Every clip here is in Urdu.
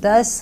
10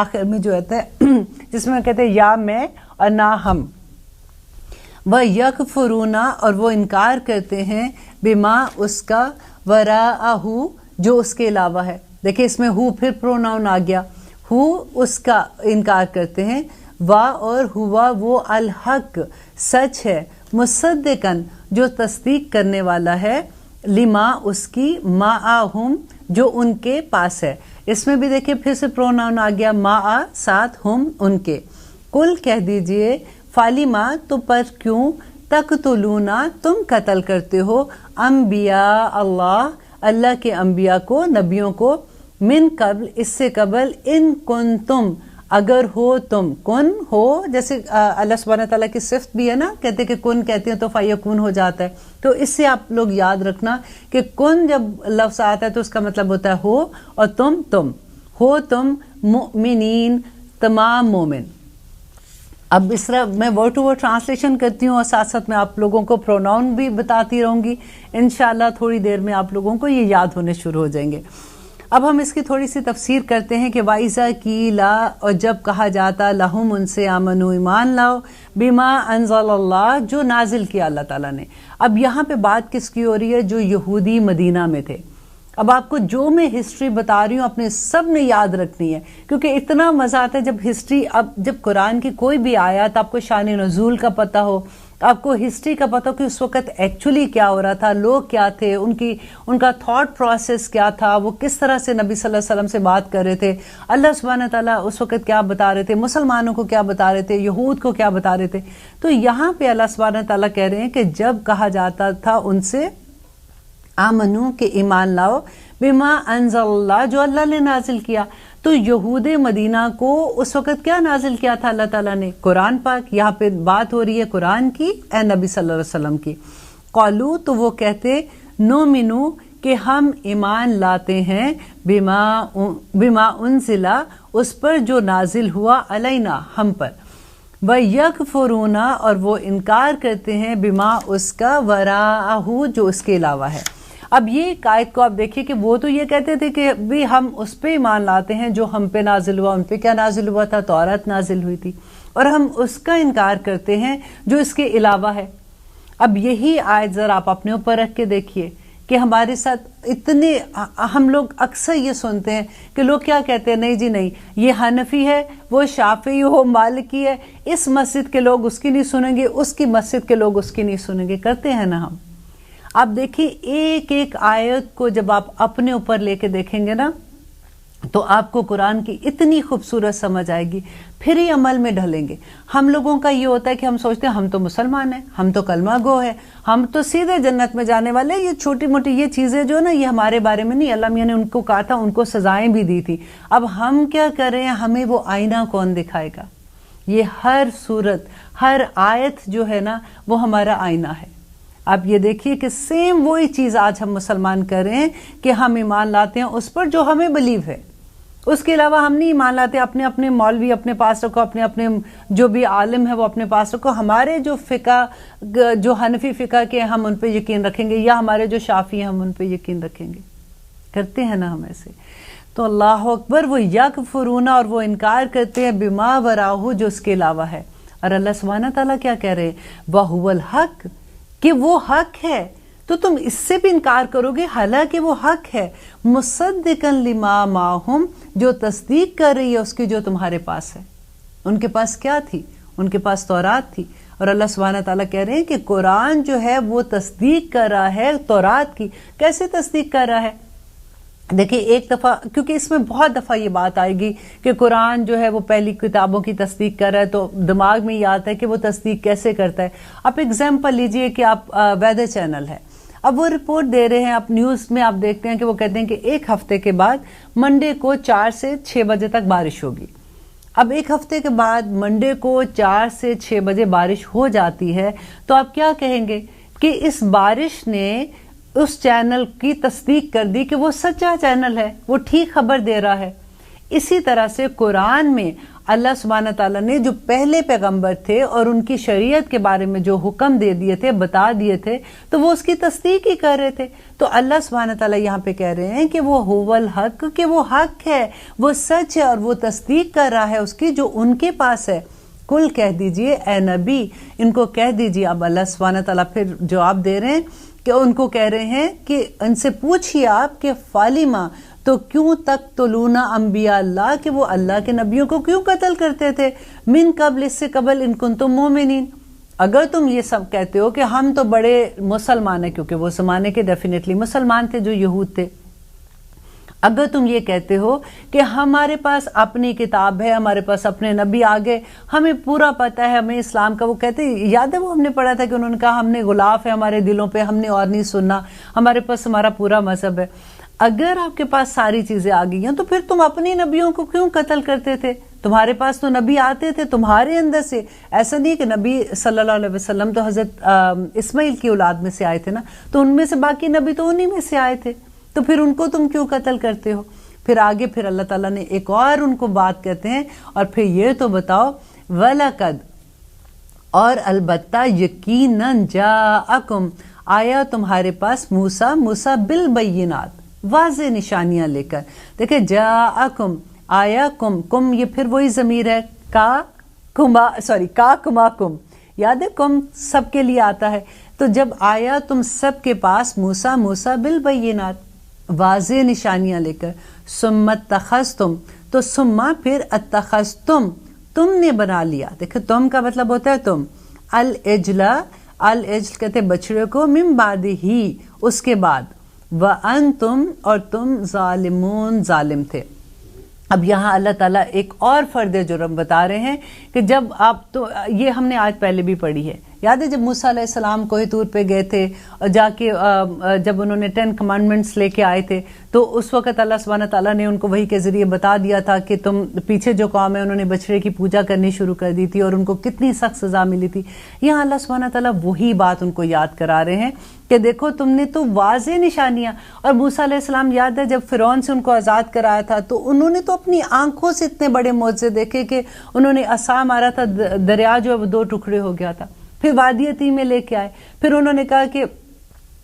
آخر میں جو ہوتا ہے جس میں کہتے ہیں یا میں اور نہ ہم، وَيَكْفُرُونَ اور وہ انکار کرتے ہیں بما اس کا، وَرَاءَهُ جو اس کے علاوہ ہے. دیکھیں اس میں ہو پھر پروناؤن آ گیا، ہو اس کا انکار کرتے ہیں، وا اور ہوا وہ الحق سچ ہے، مصدقاً جو تصدیق کرنے والا ہے، لما اس کی، معہم جو ان کے پاس ہے. اس میں بھی دیکھیں پھر سے پروناؤن آ گیا، مع ساتھ، ہم ان کے. کل کہہ دیجئے، فالما تو پر کیوں، تقتلون تم قتل کرتے ہو، انبیاء اللہ اللہ کے انبیاء کو، نبیوں کو، من قبل اس سے قبل، ان کنتم اگر ہو تم، کن ہو جیسے اللہ سبحانہ تعالیٰ کی صفت بھی ہے نا، کہتے کہ کن کہتے ہیں تو فیکون ہو جاتا ہے. تو اس سے آپ لوگ یاد رکھنا کہ کن جب لفظ آتا ہے تو اس کا مطلب ہوتا ہے ہو، اور تم ہو، تم مؤمنین تمام مومن. اب اس طرح میں ورڈ ٹو ورڈ ٹرانسلیشن کرتی ہوں اور ساتھ ساتھ میں آپ لوگوں کو پروناؤن بھی بتاتی رہوں گی. انشاءاللہ تھوڑی دیر میں آپ لوگوں کو یہ یاد ہونے شروع ہو جائیں گے. اب ہم اس کی تھوڑی سی تفسیر کرتے ہیں کہ وَإِذَا قِيلَ اور جب کہا جاتا لَهُمْ ان سے، آمنوا ایمان لاؤ، بِمَا أَنزَلَ اللَّهُ جو نازل کیا اللہ تعالیٰ نے. اب یہاں پہ بات کس کی ہو رہی ہے؟ جو یہودی مدینہ میں تھے. اب آپ کو جو میں ہسٹری بتا رہی ہوں اپنے سب نے یاد رکھنی ہے، کیونکہ اتنا مزہ آتا ہے جب ہسٹری، اب جب قرآن کی کوئی بھی آیت آپ کو شان نزول کا پتہ ہو، آپ کو ہسٹری کا پتہ ہو کہ اس وقت ایکچولی کیا ہو رہا تھا، لوگ کیا تھے، ان کا تھاٹ پروسیس کیا تھا، وہ کس طرح سے نبی صلی اللہ علیہ وسلم سے بات کر رہے تھے، اللہ سبحانہ تعالیٰ اس وقت کیا بتا رہے تھے، مسلمانوں کو کیا بتا رہے تھے، یہود کو کیا بتا رہے تھے. تو یہاں پہ اللہ سبحانہ تعالیٰ کہہ رہے ہیں کہ جب کہا جاتا تھا ان سے آمنو کہ ایمان لاؤ، بما انزل اللہ جو اللہ نے نازل کیا. تو یہود مدینہ کو اس وقت کیا نازل کیا تھا اللہ تعالیٰ نے؟ قرآن پاک. یہاں پہ بات ہو رہی ہے قرآن کی، اے نبی صلی اللہ علیہ وسلم کی. قالو تو وہ کہتے، نؤمنو کہ ہم ایمان لاتے ہیں، بما انزل اس پر جو نازل ہوا، علینا ہم پر، وَيَكْفُرُونَ اور وہ انکار کرتے ہیں، بما اس کا، وراءہ جو اس کے علاوہ ہے. اب یہ آیت کو آپ دیکھیے کہ وہ تو یہ کہتے تھے کہ بھی ہم اس پہ ایمان لاتے ہیں جو ہم پہ نازل ہوا. ان پہ کیا نازل ہوا تھا؟ تورات نازل ہوئی تھی، اور ہم اس کا انکار کرتے ہیں جو اس کے علاوہ ہے. اب یہی آیت ذرا آپ اپنے اوپر رکھ کے دیکھیے کہ ہمارے ساتھ اتنے، ہم لوگ اکثر یہ سنتے ہیں کہ لوگ کیا کہتے ہیں، نہیں جی نہیں، یہ حنفی ہے، وہ شافعی ہو، مالکی ہے، اس مسجد کے لوگ اس کی نہیں سنیں گے، اس کی مسجد کے لوگ اس کی نہیں سنیں گے. کرتے ہیں نا ہم. آپ دیکھیں ایک ایک آیت کو جب آپ اپنے اوپر لے کے دیکھیں گے نا تو آپ کو قرآن کی اتنی خوبصورت سمجھ آئے گی، پھر ہی عمل میں ڈھلیں گے. ہم لوگوں کا یہ ہوتا ہے کہ ہم سوچتے ہیں ہم تو مسلمان ہیں، ہم تو کلمہ گو ہے، ہم تو سیدھے جنت میں جانے والے. یہ چھوٹی موٹی یہ چیزیں جو نا یہ ہمارے بارے میں نہیں، اللہ میاں نے ان کو کہا تھا، ان کو سزائیں بھی دی تھی. اب ہم کیا کریں؟ ہمیں وہ آئینہ کون دکھائے گا؟ یہ ہر صورت، ہر آیت جو ہے نا وہ ہمارا آئینہ ہے. آپ یہ دیکھیے کہ سیم وہی چیز آج ہم مسلمان کر رہے ہیں کہ ہم ایمان لاتے ہیں اس پر جو ہمیں بلیو ہے، اس کے علاوہ ہم نہیں ایمان لاتے. اپنے اپنے مولوی اپنے پاس رکھو، اپنے اپنے جو بھی عالم ہے وہ اپنے پاس رکھو. ہمارے جو فقہ، جو حنفی فقہ کے ہم ان پہ یقین رکھیں گے، یا ہمارے جو شافعی ہیں ہم ان پہ یقین رکھیں گے. کرتے ہیں نا ہم ایسے. تو اللہ اکبر، وہ یکفرون اور وہ انکار کرتے ہیں، بما وراءہ جو اس کے علاوہ ہے. اور اللہ سبحانہ تعالیٰ کیا کہہ رہے ہیں؟ وَهُوَ الْحَقُّ کہ وہ حق ہے، تو تم اس سے بھی انکار کرو گے حالانکہ وہ حق ہے. مصدقاً لما معہم جو تصدیق کر رہی ہے اس کی جو تمہارے پاس ہے. ان کے پاس کیا تھی؟ ان کے پاس تورات تھی. اور اللہ سبحانہ تعالیٰ کہہ رہے ہیں کہ قرآن جو ہے وہ تصدیق کر رہا ہے تورات کی. کیسے تصدیق کر رہا ہے؟ دیکھیں ایک دفعہ، کیونکہ اس میں بہت دفعہ یہ بات آئے گی کہ قرآن جو ہے وہ پہلی کتابوں کی تصدیق کر رہا ہے، تو دماغ میں یہ آتا ہے کہ وہ تصدیق کیسے کرتا ہے. آپ ایگزامپل لیجئے کہ آپ ویدر چینل ہے، اب وہ رپورٹ دے رہے ہیں، آپ نیوز میں آپ دیکھتے ہیں کہ وہ کہتے ہیں کہ ایک ہفتے کے بعد منڈے کو 4 سے 6 بجے تک بارش ہوگی. اب ایک ہفتے کے بعد منڈے کو 4 سے 6 بجے بارش ہو جاتی ہے، تو آپ کیا کہیں گے کہ اس بارش نے اس چینل کی تصدیق کر دی کہ وہ سچا چینل ہے، وہ ٹھیک خبر دے رہا ہے. اسی طرح سے قرآن میں اللہ سبحانہ تعالیٰ نے جو پہلے پیغمبر تھے اور ان کی شریعت کے بارے میں جو حکم دے دیے تھے، بتا دیے تھے، تو وہ اس کی تصدیق ہی کر رہے تھے۔ تو اللہ سبحانہ تعالیٰ یہاں پہ کہہ رہے ہیں کہ وہ هو الحق، کہ وہ حق ہے، وہ سچ ہے، اور وہ تصدیق کر رہا ہے اس کی جو ان کے پاس ہے۔ کل کہہ دیجئے اے نبی، ان کو کہہ دیجئے۔ اب اللہ سبحانہ تعالیٰ پھر جواب دے رہے ہیں کہ ان کو کہہ رہے ہیں کہ ان سے پوچھئے آپ کہ فالما، تو کیوں تقتلون انبیاء اللہ، کہ وہ اللہ کے نبیوں کو کیوں قتل کرتے تھے، من قبل، اس سے قبل، ان کنتم مومنین، اگر تم یہ سب کہتے ہو کہ ہم تو بڑے مسلمان ہیں، کیونکہ وہ زمانے کے ڈیفینیٹلی مسلمان تھے جو یہود تھے، اگر تم یہ کہتے ہو کہ ہمارے پاس اپنی کتاب ہے، ہمارے پاس اپنے نبی آگے، ہمیں پورا پتہ ہے ہمیں اسلام کا، وہ کہتے یاد ہے وہ ہم نے پڑھا تھا کہ انہوں نے کہا ہم نے غلاف ہے ہمارے دلوں پہ، ہم نے اور نہیں سننا، ہمارے پاس ہمارا پورا مذہب ہے۔ اگر آپ کے پاس ساری چیزیں آ گئی ہیں تو پھر تم اپنی نبیوں کو کیوں قتل کرتے تھے؟ تمہارے پاس تو نبی آتے تھے تمہارے اندر سے، ایسا نہیں کہ نبی صلی اللہ علیہ وسلم تو حضرت اسماعیل کی اولاد میں سے آئے تھے نا، تو ان میں سے باقی نبی تو انہی میں سے آئے تھے، تو پھر ان کو تم کیوں قتل کرتے ہو؟ پھر آگے پھر اللہ تعالیٰ نے ایک اور ان کو بات کہتے ہیں، اور پھر یہ تو بتاؤ وَلَقَدْ، اور البتہ یقیناً جاءکم، آیا تمہارے پاس موسیٰ بالبینات، واضح نشانیاں لے کر۔ دیکھیں جاءکم، آیا کم یہ پھر وہی ضمیر ہے کا کما کم، یاد ہے کم سب کے لیے آتا ہے، تو جب آیا تم سب کے پاس موسیٰ بالبینات، واضح نشانیاں لے کر، ثم اتخذتم، تو ثم پھر اتخذتم، تم نے بنا لیا، دیکھیں تم کا مطلب ہوتا ہے تم، العجل کہتے بچڑے کو، من بعد ہی، اس کے بعد، وَأَنْتُمْ، اور تم ظالمون، ظالم تھے۔ اب یہاں اللہ تعالیٰ ایک اور فرد جرم بتا رہے ہیں کہ جب آپ، تو یہ ہم نے آج پہلے بھی پڑھی ہے، یاد ہے جب موسیٰ علیہ السلام کوہ طور پہ گئے تھے اور جا کے جب انہوں نے 10 کمانڈمنٹس لے کے آئے تھے، تو اس وقت اللہ سبحانہ تعالیٰ نے ان کو وحی کے ذریعے بتا دیا تھا کہ تم پیچھے جو قوم ہے انہوں نے بچڑے کی پوجا کرنی شروع کر دی تھی اور ان کو کتنی سخت سزا ملی تھی۔ یہاں اللہ سبحانہ تعالیٰ وہی بات ان کو یاد کرا رہے ہیں کہ دیکھو تم نے تو واضح نشانیاں، اور موسیٰ علیہ السلام یاد ہے جب فرعون سے ان کو آزاد کرایا تھا تو انہوں نے تو اپنی آنکھوں سے اتنے بڑے معجزے دیکھے کہ انہوں نے عصا مارا تھا، دریا جو ہے وہ 2 ٹکڑے ہو گیا تھا، پھر وادی عتیم میں لے کے آئے، پھر انہوں نے کہا کہ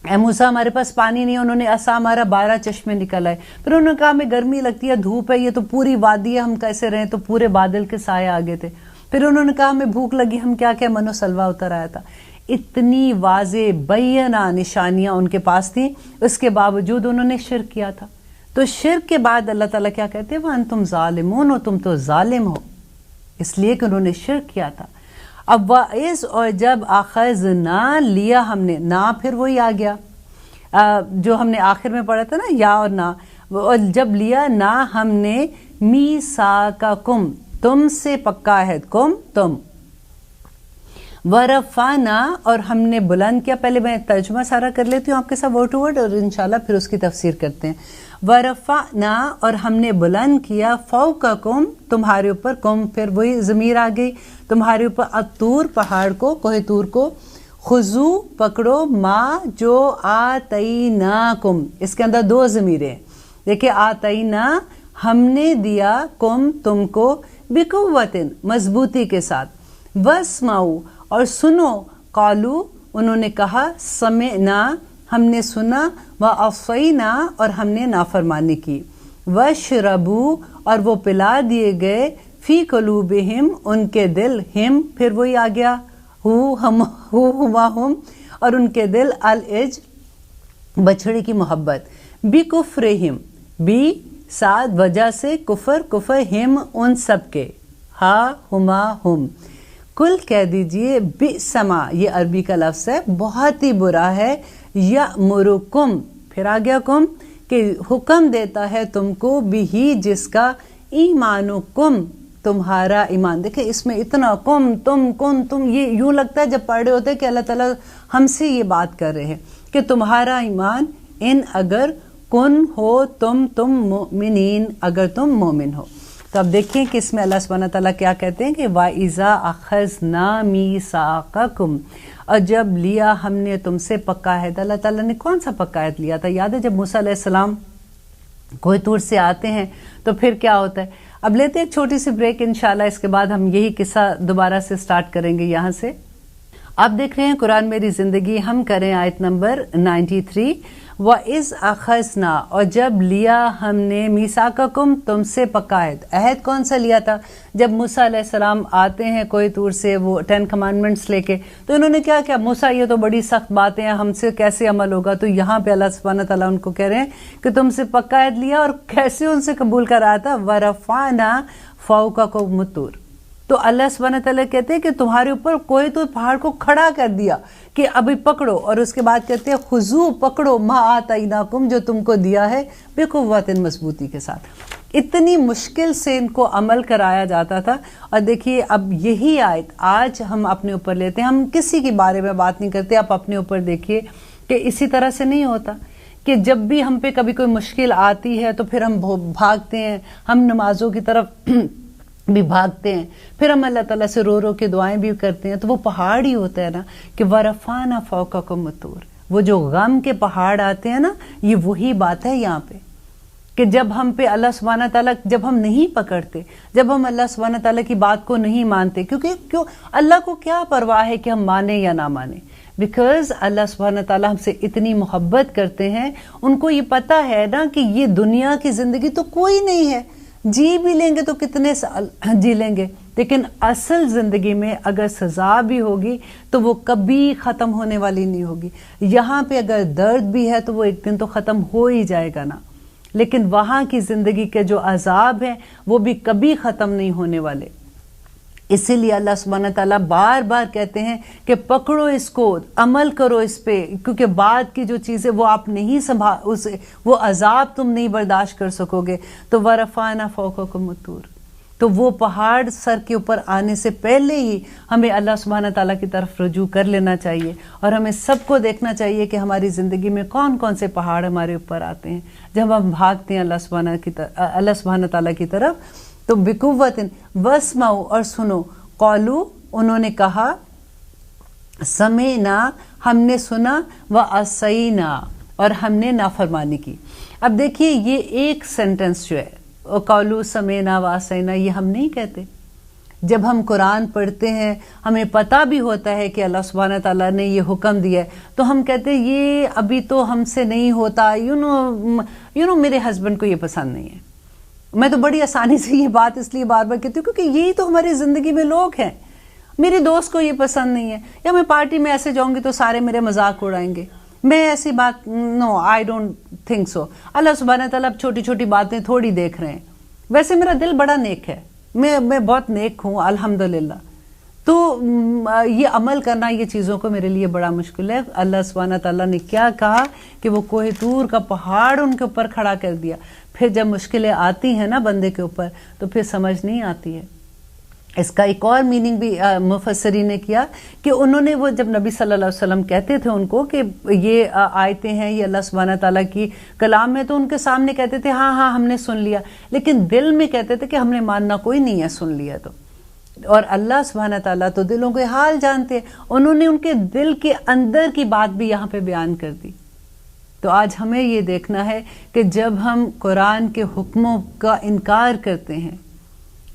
اے موسیٰ ہمارے پاس پانی نہیں ہے، انہوں نے عصا مارا 12 چشمے نکل آئے، پھر انہوں نے کہا ہمیں گرمی لگتی ہے، دھوپ ہے، یہ تو پوری وادی ہے، ہم کیسے رہیں، تو پورے بادل کے سائے آگے تھے، پھر انہوں نے کہا ہمیں بھوک لگی، ہم کیا کیا، من و سلوہ اتر آیا تھا۔ اتنی واضح بینہ نشانیاں ان کے پاس تھیں، اس کے باوجود انہوں نے شرک کیا تھا۔ تو شرک کے بعد اللہ تعالیٰ کیا کہتے ہیں، وَأَنْتُمْ ظَالِمُونَ، اور تم تو ظالم ہو، اس لیے کہ انہوں نے شرک کیا تھا۔ اب وَإِذْ، اور جب أَخَذْنَا، لیا ہم نے، نا پھر وہی آ گیا جو ہم نے آخر میں پڑھا تھا نا، یا اور نا، اور جب لیا نا ہم نے، میثاقکم، تم سے پکا عہد، کم تم، ورفعنا، اور ہم نے بلند کیا، پہلے میں ترجمہ سارا کر لیتی ہوں آپ کے ساتھ ورڈ ٹو ورڈ اور انشاءاللہ پھر اس کی تفسیر کرتے ہیں۔ ورفعنا، اور ہم نے بلند کیا، فوقکم، تمہارے اوپر، کم پھر وہی ضمیر آ گئی، تمہارے اوپر، الطور، پہاڑ کو، کوہ طور کو، خذو، پکڑو، ما، جو آتیناکم، اس کے اندر 2 ضمیریں، دیکھیں آتینا، ہم نے دیا، کم، تم کو، بقوتن، مضبوطی کے ساتھ، واسمعوا، اور سنو، قالو، انہوں نے کہا، سمعنا، ہم نے سنا، وعصینا، اور ہم نے نافرمانی کی، واشربوا، اور وہ پلا دیے گئے، فی قلوبہم، ان کے دل، ہم پھر وہی آ گیا، ہم، اور ان کے دل، العج، بچڑے کی محبت، بکفرہم، بی ساتھ وجہ سے، کفر ہم، ان سب کے، ہا ہما ہم، کل کہہ دیجئے، بئسما، یہ عربی کا لفظ ہے، بہت ہی برا ہے، یأمرکم، پھر آ گیا کم، کہ حکم دیتا ہے تم کو، بھی جس کا، ایمانکم، تمہارا ایمان، دیکھیں اس میں اتنا کم، تم، کن، تم، یہ یوں لگتا ہے جب پڑھ رہے ہوتے کہ اللہ تعالیٰ ہم سے یہ بات کر رہے ہیں کہ تمہارا ایمان، ان اگر، کن ہو تم مومنین، اگر تم مومن ہو۔ تو اب دیکھیں کہ اس میں اللہ سبحانہ تعالیٰ کیا کہتے ہیں کہ وَإِذَا أَخَذْنَا مِيثَاقَكُمْ، اور جب لیا ہم نے تم سے پکا عہد، اللہ تعالیٰ نے کون سا پکا عہد لیا تھا؟ یاد ہے جب موسیٰ علیہ السلام کوہ طور سے آتے ہیں تو پھر کیا ہوتا ہے، اب لیتے ایک چھوٹی سی بریک انشاءاللہ، اس کے بعد ہم یہی قصہ دوبارہ سے سٹارٹ کریں گے یہاں سے۔ آپ دیکھ رہے ہیں قرآن میری زندگی، ہم کریں آیت نمبر 93۔ وَإِذْ أَخَذْنَا، اور جب لیا ہم نے، میثاقکم، تم سے پکا عہد۔ عہد کون سا لیا تھا؟ جب موسیٰ علیہ السلام آتے ہیں کوہ طور سے وہ 10 کمانڈمنٹس لے کے، تو انہوں نے کیا موسیٰ یہ تو بڑی سخت باتیں ہیں، ہم سے کیسے عمل ہوگا؟ تو یہاں پہ اللہ سبحانہ تعالیٰ ان کو کہہ رہے ہیں کہ تم سے پکا عہد لیا، اور کیسے ان سے قبول کرایا تھا؟ وَرَفَعْنَا فَوْقَكُمُ الطُّورَ، تو اللہ سبحانہ تعالیٰ کہتے ہیں کہ تمہارے اوپر کوہ طور پہاڑ کو کھڑا کر دیا کہ ابھی پکڑو، اور اس کے بعد کہتے ہیں خذو، پکڑو، ما آتیناکم، جو تم کو دیا ہے، بقوت، مضبوطی کے ساتھ۔ اتنی مشکل سے ان کو عمل کرایا جاتا تھا۔ اور دیکھیے اب یہی آیت آج ہم اپنے اوپر لیتے ہیں، ہم کسی کے بارے میں بات نہیں کرتے، آپ اپنے اوپر دیکھیے کہ اسی طرح سے نہیں ہوتا کہ جب بھی ہم پہ کبھی کوئی مشکل آتی ہے تو پھر ہم بھاگتے ہیں، ہم نمازوں کی طرف بھی بھاگتے ہیں، پھر ہم اللہ تعالیٰ سے رو رو کے دعائیں بھی کرتے ہیں، تو وہ پہاڑ ہی ہوتا ہے نا کہ وَرَفَعْنَا فَوْقَكُمُ الطُّورَ، وہ جو غم کے پہاڑ آتے ہیں نا، یہ وہی بات ہے یہاں پہ کہ جب ہم پہ اللہ سبحانہ تعالیٰ، جب ہم نہیں پکڑتے، جب ہم اللہ سبحانہ تعالیٰ کی بات کو نہیں مانتے، کیوں اللہ کو کیا پرواہ ہے کہ ہم مانیں یا نہ مانیں؟ بیکاز اللہ سبحانہ تعالیٰ ہم سے اتنی محبت کرتے ہیں، ان کو یہ پتہ ہے نا کہ یہ دنیا کی زندگی تو کوئی نہیں ہے، جی بھی لیں گے تو کتنے سال جی لیں گے، لیکن اصل زندگی میں اگر سزا بھی ہوگی تو وہ کبھی ختم ہونے والی نہیں ہوگی۔ یہاں پہ اگر درد بھی ہے تو وہ ایک دن تو ختم ہو ہی جائے گا نا، لیکن وہاں کی زندگی کے جو عذاب ہیں وہ بھی کبھی ختم نہیں ہونے والے۔ اسی لیے اللہ سبحانہ تعالیٰ بار بار کہتے ہیں کہ پکڑو اس کو، عمل کرو اس پہ، کیونکہ بعد کی جو چیزیں وہ آپ نہیں وہ عذاب تم نہیں برداشت کر سکو گے۔ تو وَرَفَعْنَا فَوْقَكُمُ الطُّورَ، تو وہ پہاڑ سر کے اوپر آنے سے پہلے ہی ہمیں اللہ سبحانہ تعالیٰ کی طرف رجوع کر لینا چاہیے، اور ہمیں سب کو دیکھنا چاہیے کہ ہماری زندگی میں کون کون سے پہاڑ ہمارے اوپر آتے ہیں جب ہم بھاگتے ہیں اللہ سبحانہ تعالیٰ کی طرف۔ تو بقوت واسمعوا، اور سنو، قالوا، انہوں نے کہا، سمعنا، ہم نے سنا، وعصینا، اور ہم نے نافرمانی کی۔ اب دیکھیے یہ ایک سینٹنس جو ہے، قالوا سمعنا وعصینا، یہ ہم نہیں کہتے۔ جب ہم قرآن پڑھتے ہیں ہمیں پتہ بھی ہوتا ہے کہ اللہ سبحانہ تعالیٰ نے یہ حکم دیا ہے، تو ہم کہتے ہیں یہ ابھی تو ہم سے نہیں ہوتا، یو نو میرے ہسبینڈ کو یہ پسند نہیں ہے۔ میں تو بڑی آسانی سے یہ بات اس لیے بار بار کہتی ہوں کیونکہ یہی تو ہماری زندگی میں لوگ ہیں، میری دوست کو یہ پسند نہیں ہے، یا میں پارٹی میں ایسے جاؤں گی تو سارے میرے مذاق اڑائیں گے، میں ایسی بات، نو آئی ڈونٹ تھنک سو۔ اللہ سبحانہ تعالیٰ چھوٹی چھوٹی باتیں تھوڑی دیکھ رہے ہیں، ویسے میرا دل بڑا نیک ہے، میں بہت نیک ہوں الحمدللہ، تو یہ عمل کرنا یہ چیزوں کو میرے لیے بڑا مشکل ہے۔ اللہ سبحانہ تعالیٰ نے کیا کہا کہ وہ کوہ طور کا پہاڑ ان کے اوپر کھڑا کر دیا۔ پھر جب مشکلیں آتی ہیں نا بندے کے اوپر تو پھر سمجھ نہیں آتی ہے۔ اس کا ایک اور میننگ بھی مفسرین نے کیا کہ انہوں نے وہ جب نبی صلی اللہ علیہ وسلم کہتے تھے ان کو کہ یہ آیتیں ہیں، یہ اللہ سبحانہ تعالیٰ کی کلام ہے، تو ان کے سامنے کہتے تھے ہاں ہاں ہم نے سن لیا، لیکن دل میں کہتے تھے کہ ہم نے ماننا کوئی نہیں ہے سن لیا تو۔ اور اللہ سبحانہ تعالیٰ تو دلوں کے حال جانتے ہیں، انہوں نے ان کے دل کے اندر کی بات بھی یہاں پہ بیان کر دی۔ تو آج ہمیں یہ دیکھنا ہے کہ جب ہم قرآن کے حکموں کا انکار کرتے ہیں،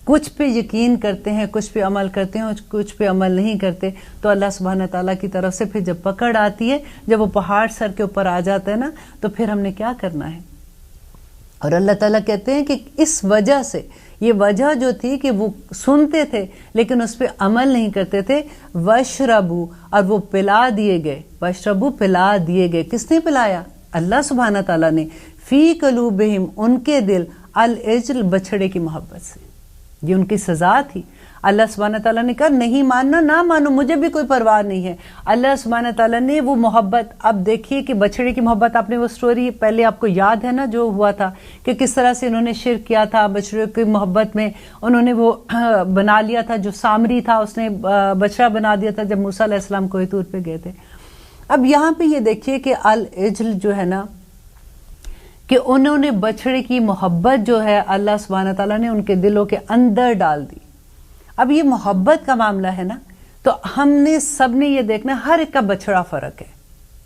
کچھ پہ یقین کرتے ہیں، کچھ پہ عمل کرتے ہیں اور کچھ پہ عمل نہیں کرتے، تو اللہ سبحانہ تعالیٰ کی طرف سے پھر جب پکڑ آتی ہے، جب وہ پہاڑ سر کے اوپر آ جاتا ہے نا، تو پھر ہم نے کیا کرنا ہے۔ اور اللہ تعالیٰ کہتے ہیں کہ اس وجہ سے، یہ وجہ جو تھی کہ وہ سنتے تھے لیکن اس پہ عمل نہیں کرتے تھے، وَاشْرَبُوا، اور وہ پلا دیے گئے، وَاشْرَبُوا، پلا دیے گئے۔ کس نے پلایا؟ اللہ سبحانہ تعالیٰ نے، فی قلوبہم، ان کے دل، العجل، بچھڑے کی محبت سے۔ یہ ان کی سزا تھی۔ اللہ سبحانہ تعالیٰ نے کہا نہیں ماننا، نہ مانو، مجھے بھی کوئی پرواہ نہیں ہے۔ اللہ سبحانہ تعالیٰ نے وہ محبت، اب دیکھیے کہ بچھڑے کی محبت، آپ نے وہ سٹوری پہلے آپ کو یاد ہے نا جو ہوا تھا کہ کس طرح سے انہوں نے شرک کیا تھا، بچڑے کی محبت میں انہوں نے وہ بنا لیا تھا، جو سامری تھا اس نے بچڑا بنا دیا تھا جب موسیٰ علیہ السلام کوہ طور پہ گئے تھے۔ اب یہاں پہ یہ دیکھیے کہ العجل جو ہے نا، کہ انہوں نے بچڑے کی محبت جو ہے اللہ سبحانہ تعالیٰ نے ان کے دلوں کے اندر ڈال دی۔ اب یہ محبت کا معاملہ ہے نا، تو ہم نے سب نے یہ دیکھنا، ہر ایک کا بچڑا فرق ہے،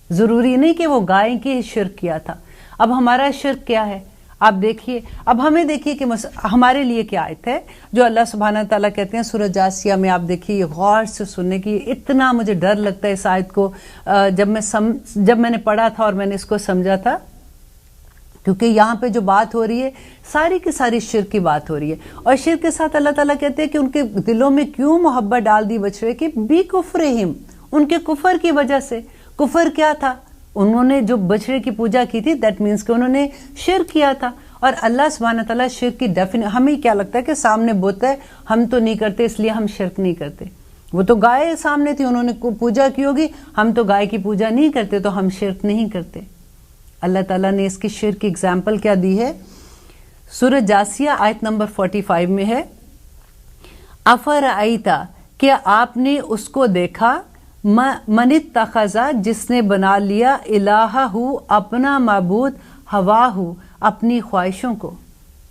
ضروری نہیں کہ وہ گائے کی شرک کیا تھا۔ اب ہمارا شرک کیا ہے؟ آپ دیکھیے، اب ہمیں دیکھیے کہ ہمارے لیے کیا آیت ہے جو اللہ سبحانہ تعالیٰ کہتے ہیں سورہ جاسیہ میں. آپ دیکھیے غور سے سننے کی، اتنا مجھے ڈر لگتا ہے اس آیت کو جب میں نے پڑھا تھا اور میں نے اس کو سمجھا تھا، کیونکہ یہاں پہ جو بات ہو رہی ہے ساری کی ساری شرک کی بات ہو رہی ہے. اور شرک کے ساتھ اللہ تعالیٰ کہتے ہیں کہ ان کے دلوں میں کیوں محبت ڈال دی بچڑے کی، بی کفرہم، ان کے کفر کی وجہ سے. کفر کیا تھا؟ انہوں نے جو بچڑے کی پوجا کی تھی، دیٹ مینس کہ انہوں نے شرک کیا تھا. اور اللہ سبحانہ تعالیٰ شرک کی ہمیں کیا لگتا ہے کہ سامنے بت ہے، ہم تو نہیں کرتے اس لیے ہم شرک نہیں کرتے. وہ تو گائے سامنے تھی، انہوں نے پوجا کی ہوگی، ہم تو گائے کی پوجا نہیں کرتے تو ہم شرک نہیں کرتے. اللہ تعالیٰ نے اس کی شرک کی اگزامپل کیا دی ہے؟ سورہ جاسیہ آیت نمبر 45 میں ہے، افرأیتا، کیا آپ نے اس کو دیکھا، من اتخذ، جس نے بنا لیا، الہہ، اپنا معبود، ہواہ، اپنی خواہشوں کو.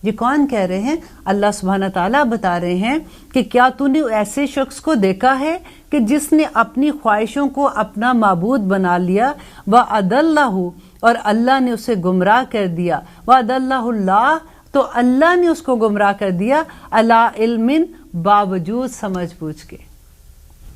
یہ کون کہہ رہے ہیں؟ اللہ سبحانہ تعالیٰ بتا رہے ہیں کہ کیا تو نے ایسے شخص کو دیکھا ہے کہ جس نے اپنی خواہشوں کو اپنا معبود بنا لیا، وَأَضَلَّهُ، اور اللہ نے اسے گمراہ کر دیا، وَأَضَلَّهُ اللَّهُ، تو اللہ نے اس کو گمراہ کر دیا، عَلَىٰ عِلْمٍ، باوجود سمجھ بوجھ کے.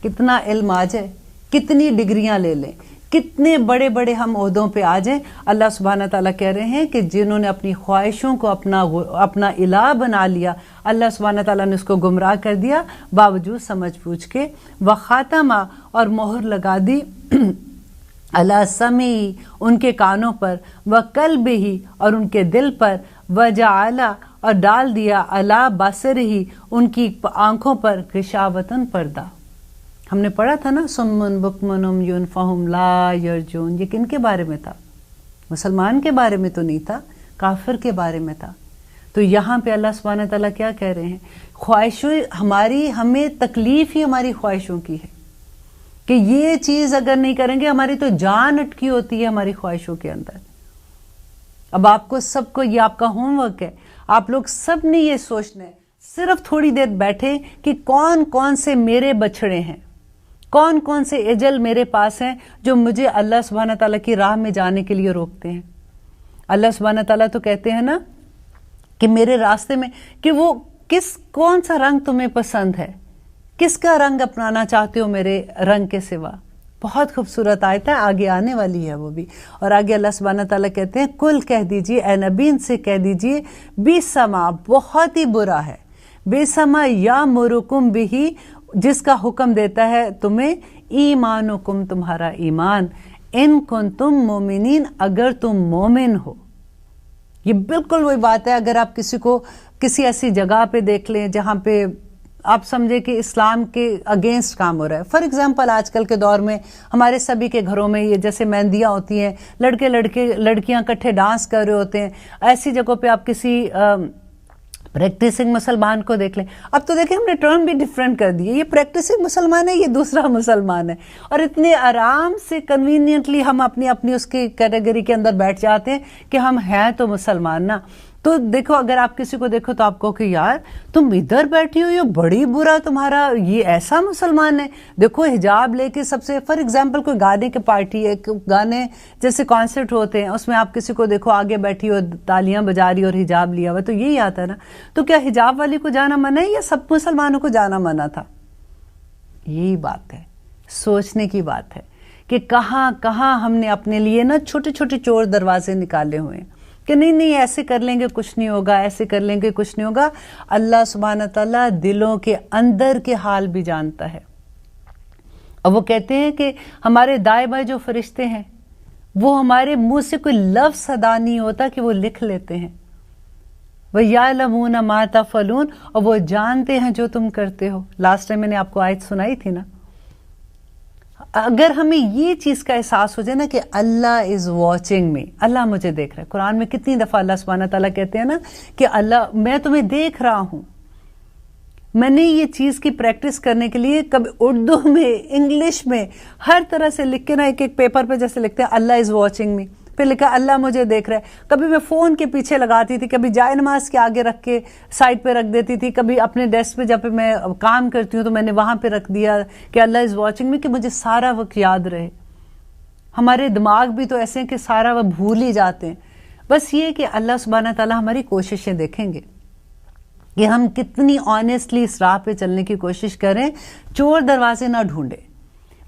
کتنا علم آ جائے، کتنی ڈگریاں لے لیں، کتنے بڑے بڑے ہم عہدوں پہ آ جائیں، اللہ سبحانہ تعالیٰ کہہ رہے ہیں کہ جنہوں نے اپنی خواہشوں کو اپنا الہ بنا لیا، اللہ سبحانہ تعالیٰ نے اس کو گمراہ کر دیا باوجود سمجھ بوجھ کے. وَخَاتَمَ، اور مہر لگا دی، عَلَىٰ سَمْعِهِ، ان کے کانوں پر، وَقَلْبِهِ، اور ان کے دل پر، وَجَعَلَ، اور ڈال دیا، عَلَىٰ بَصَرِهِ، ان کی آنکھوں پر، غشاوةً، پردہ. ہم نے پڑھا تھا نا، سمن بکمن عمیٌ فہم لا یرجون. یہ کن کے بارے میں تھا؟ مسلمان کے بارے میں تو نہیں تھا، کافر کے بارے میں تھا. تو یہاں پہ اللہ سبحانہ تعالیٰ کیا کہہ رہے ہیں؟ خواہشوں ہماری، ہمیں تکلیف ہی ہماری خواہشوں کی ہے کہ یہ چیز اگر نہیں کریں گے ہماری تو جان اٹکی ہوتی ہے ہماری خواہشوں کے اندر. اب آپ کو سب کو، یہ آپ کا ہوم ورک ہے، آپ لوگ سب نے یہ سوچنا ہے، صرف تھوڑی دیر بیٹھے کہ کون کون سے میرے بچھڑے ہیں، کون کون سے اجل میرے پاس ہیں جو مجھے اللہ سبحانہ تعالیٰ کی راہ میں جانے کے لیے روکتے ہیں. اللہ سبحانہ تعالیٰ تو کہتے ہیں نا کہ میرے راستے میں، کہ وہ کون سا رنگ تمہیں پسند ہے، کس کا رنگ اپنانا چاہتے ہو میرے رنگ کے سوا. بہت خوبصورت آیت ہے، آگے آنے والی ہے وہ بھی. اور آگے اللہ سبحانہ تعالیٰ کہتے ہیں، کل کہہ دیجئے، اے نبی ان سے کہہ دیجئے، بیسما، بہت ہی برا ہے، بیسما یامرکم بہ، جس کا حکم دیتا ہے تمہیں، ایمانکم، تمہارا ایمان، ان کنتم مومنین، اگر تم مومن ہو. یہ بالکل وہی بات ہے. اگر آپ کسی کو کسی ایسی جگہ پہ دیکھ لیں جہاں پہ آپ سمجھے کہ اسلام کے اگینسٹ کام ہو رہا ہے، فار ایگزامپل آج کل کے دور میں ہمارے سبھی کے گھروں میں یہ جیسے مہندیاں ہوتی ہیں، لڑکیاں اکٹھے ڈانس کر رہے ہوتے ہیں، ایسی جگہوں پہ آپ کسی پریکٹسنگ مسلمان کو دیکھ لیں. اب تو دیکھیں ہم نے ٹرم بھی ڈیفرنٹ کر دیے، یہ پریکٹسنگ مسلمان ہے، یہ دوسرا مسلمان ہے، اور اتنے آرام سے کنوینئنٹلی ہم اپنی اس کی کیٹیگری کے اندر بیٹھ جاتے ہیں کہ ہم ہیں تو مسلمان نا. تو دیکھو اگر آپ کسی کو دیکھو تو آپ کہو کہ یار تم ادھر بیٹھی ہو، یہ بڑی برا تمہارا یہ ایسا مسلمان ہے. دیکھو حجاب لے کے سب سے، فار ایگزامپل کوئی گانے کی پارٹی ہے، گانے جیسے کانسرٹ ہوتے ہیں، اس میں آپ کسی کو دیکھو آگے بیٹھی ہو، تالیاں بجا رہی اور حجاب لیا ہوا، تو یہی آتا ہے نا. تو کیا حجاب والی کو جانا منع ہے یا سب مسلمانوں کو جانا منع تھا؟ یہی بات ہے، سوچنے کی بات ہے کہ کہاں کہاں ہم نے اپنے لیے نا چھوٹے چھوٹے چور دروازے نکالے ہوئے ہیں کہ نہیں ایسے کر لیں گے کچھ نہیں ہوگا، ایسے کر لیں گے کچھ نہیں ہوگا. اللہ سبحانہ تعالیٰ دلوں کے اندر کے حال بھی جانتا ہے. اور وہ کہتے ہیں کہ ہمارے دائیں بائیں جو فرشتے ہیں وہ ہمارے منہ سے کوئی لفظ ادا نہیں ہوتا کہ وہ لکھ لیتے ہیں. وَيَعْلَمُونَ مَا تَفْعَلُونَ، اور وہ جانتے ہیں جو تم کرتے ہو. لاسٹ ٹائم میں نے آپ کو آیت سنائی تھی نا. اگر ہمیں یہ چیز کا احساس ہو جائے نا کہ اللہ از واچنگ می، اللہ مجھے دیکھ رہا ہے. قرآن میں کتنی دفعہ اللہ سبحانہ تعالیٰ کہتے ہیں نا کہ اللہ میں تمہیں دیکھ رہا ہوں. میں نے یہ چیز کی پریکٹس کرنے کے لیے کبھی اردو میں، انگلش میں، ہر طرح سے لکھ کے نا ایک پیپر پہ جیسے لکھتے ہیں اللہ از واچنگ می، پھر لکھا اللہ مجھے دیکھ رہا ہے. کبھی میں فون کے پیچھے لگاتی تھی، کبھی جائے نماز کے آگے رکھ کے سائڈ پہ رکھ دیتی تھی، کبھی اپنے ڈیسک پہ جب میں کام کرتی ہوں تو میں نے وہاں پہ رکھ دیا کہ اللہ از واچنگ میں، کہ مجھے سارا وقت یاد رہے. ہمارے دماغ بھی تو ایسے ہیں کہ سارا وقت بھول ہی جاتے ہیں. بس یہ کہ اللہ سبحانہ تعالیٰ ہماری کوششیں دیکھیں گے کہ ہم کتنی آنیسٹلی اس راہ پہ چلنے کی کوشش کریں، چور دروازے نہ ڈھونڈیں،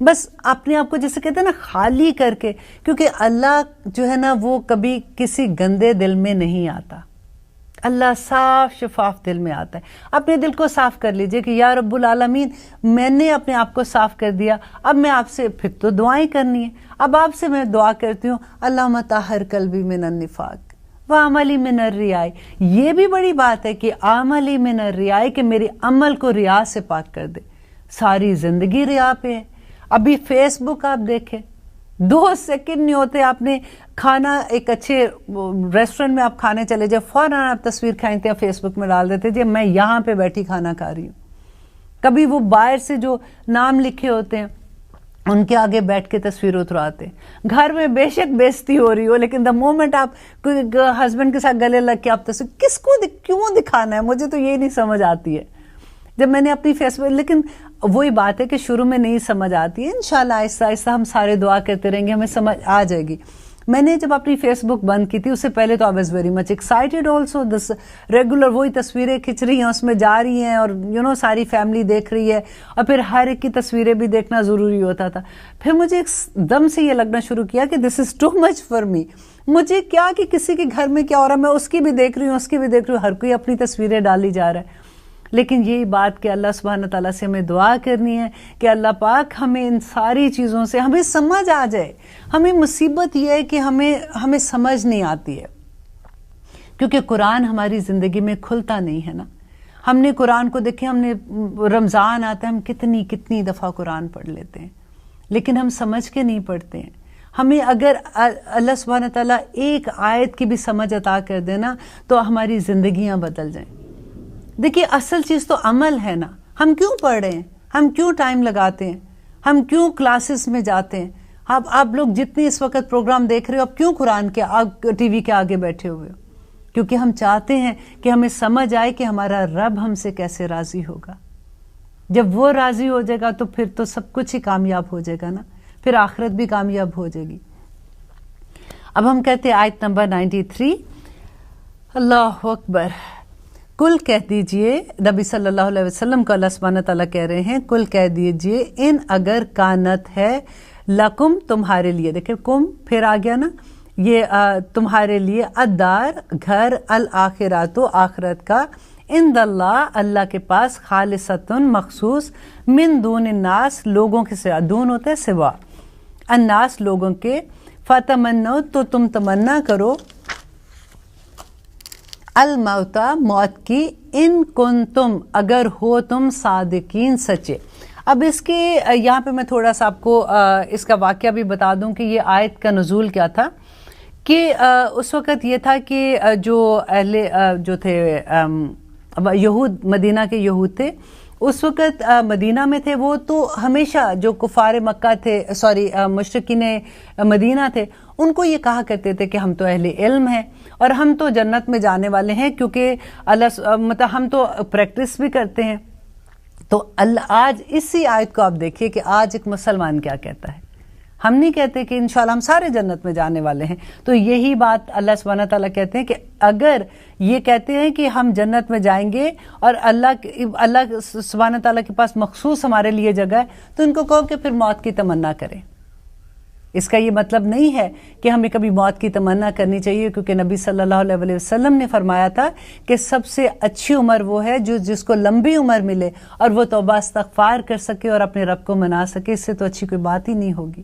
بس اپنے آپ کو جیسے کہتے ہیں نا خالی کر کے، کیونکہ اللہ جو ہے نا وہ کبھی کسی گندے دل میں نہیں آتا، اللہ صاف شفاف دل میں آتا ہے۔ اپنے دل کو صاف کر لیجئے کہ یا رب العالمین میں نے اپنے آپ کو صاف کر دیا، اب میں آپ سے پھر تو دعائیں کرنی ہے، اب آپ سے میں دعا کرتی ہوں اللہم طہر قلبی من النفاق وعملی من الریاء۔ یہ بھی بڑی بات ہے کہ عملی من الریاء، کہ میرے عمل کو ریاء سے پاک کر دے۔ ساری زندگی ریاء پہ ہے۔ ابھی فیس بک آپ دیکھیں، 2 سیکنڈ نہیں ہوتے، آپ نے کھانا ایک اچھے ریسٹورنٹ میں آپ کھانے چلے جائے، فوراً آپ تصویر کھینچتے ہیں فیس بک میں ڈال دیتے جی میں یہاں پہ بیٹھی کھانا کھا رہی ہوں۔ کبھی وہ باہر سے جو نام لکھے ہوتے ہیں ان کے آگے بیٹھ کے تصویر اترواتے ہیں۔ گھر میں بے شک بےزتی ہو رہی ہو، لیکن دا مومنٹ آپ ہسبینڈ کے ساتھ گلے لگ کے آپ تصویر کس کو کیوں دکھانا ہے؟ مجھے تو یہ نہیں سمجھ آتی ہے۔ جب میں نے اپنی فیس بک، لیکن وہی بات ہے کہ شروع میں نہیں سمجھ آتی ہے، انشاءاللہ آہستہ آہستہ ہم سارے دعا کرتے رہیں گے، ہمیں سمجھ آ جائے گی۔ میں نے جب اپنی فیس بک بند کی تھی اس سے پہلے تو I was very much excited also, regular وہی تصویریں کھنچ رہی ہیں، اس میں جا رہی ہیں، اور ساری فیملی دیکھ رہی ہے، اور پھر ہر ایک کی تصویریں بھی دیکھنا ضروری ہوتا تھا۔ پھر مجھے ایک دم سے یہ لگنا شروع کیا کہ دس از ٹو مچ فار می، مجھے کیا کہ کسی کے گھر میں کیا ہو رہا ہے، میں اس کی بھی دیکھ رہی ہوں، اس کی بھی دیکھ رہی ہوں، ہر کوئی اپنی تصویریں ڈالی جا رہا ہے۔ لیکن یہی بات کہ اللہ سبحانہ تعالیٰ سے ہمیں دعا کرنی ہے کہ اللہ پاک ہمیں ان ساری چیزوں سے ہمیں سمجھ آ جائے۔ ہمیں مصیبت یہ ہے کہ ہمیں سمجھ نہیں آتی ہے، کیونکہ قرآن ہماری زندگی میں کھلتا نہیں ہے نا۔ ہم نے قرآن کو دیکھیں، ہم نے رمضان آتا ہے، ہم کتنی دفعہ قرآن پڑھ لیتے ہیں، لیکن ہم سمجھ کے نہیں پڑھتے ہیں۔ ہمیں اگر اللہ سبحانہ تعالیٰ ایک آیت کی بھی سمجھ عطا کر دینا تو ہماری زندگیاں بدل جائیں۔ دیکھیے اصل چیز تو عمل ہے نا، ہم کیوں پڑھ رہے ہیں، ہم کیوں ٹائم لگاتے ہیں، ہم کیوں کلاسز میں جاتے ہیں، آپ لوگ جتنی اس وقت پروگرام دیکھ رہے ہو، اب کیوں قرآن کے ٹی وی کے آگے بیٹھے ہوئے ہو؟ کیونکہ ہم چاہتے ہیں کہ ہمیں سمجھ آئے کہ ہمارا رب ہم سے کیسے راضی ہوگا۔ جب وہ راضی ہو جائے گا تو پھر تو سب کچھ ہی کامیاب ہو جائے گا نا، پھر آخرت بھی کامیاب ہو جائے گی۔ اب ہم کہتے ہیں آیت نمبر 93، اللہ اکبر۔ کل کہہ دیجئے، نبی صلی اللہ علیہ وسلم کو اللہ سبحانہ تعالیٰ کہہ رہے ہیں، کل کہہ دیجئے ان اگر کانت ہے لکم تمہارے لیے، دیکھیں کم پھر آ گیا نا، یہ تمہارے لیے، الدار گھر، الآخرات آخرت کا، عند اللہ اللہ کے پاس، خالصتن مخصوص، من دون الناس لوگوں کے سوا، دون ہوتا ہے سوا، الناس لوگوں کے، فتمنو تو تم تمنا کرو، الموتا موت کی، ان کنتم اگر ہو تم صادقین سچے۔ اب اس کے یہاں پہ میں تھوڑا سا آپ کو اس کا واقعہ بھی بتا دوں کہ یہ آیت کا نزول کیا تھا، کہ اس وقت یہ تھا کہ جو اہل جو تھے یہود، مدینہ کے یہود تھے، اس وقت مدینہ میں تھے، وہ تو ہمیشہ جو کفار مکہ تھے، مشرکین مدینہ تھے، ان کو یہ کہا کرتے تھے کہ ہم تو اہل علم ہیں اور ہم تو جنت میں جانے والے ہیں، کیونکہ اللہ مطلب ہم تو پریکٹس بھی کرتے ہیں۔ تو اللہ آج اسی آیت کو آپ دیکھیے کہ آج ایک مسلمان کیا کہتا ہے۔ ہم نہیں کہتے کہ انشاءاللہ ہم سارے جنت میں جانے والے ہیں، تو یہی بات اللہ سبحانہ تعالیٰ کہتے ہیں کہ اگر یہ کہتے ہیں کہ ہم جنت میں جائیں گے اور اللہ سبحانہ تعالیٰ کے پاس مخصوص ہمارے لیے جگہ ہے، تو ان کو کہو کہ پھر موت کی تمنا کریں۔ اس کا یہ مطلب نہیں ہے کہ ہمیں کبھی موت کی تمنا کرنی چاہیے، کیونکہ نبی صلی اللہ علیہ وسلم نے فرمایا تھا کہ سب سے اچھی عمر وہ ہے جس کو لمبی عمر ملے اور وہ توبہ استغفار کر سکے اور اپنے رب کو منا سکے، اس سے تو اچھی کوئی بات ہی نہیں ہوگی۔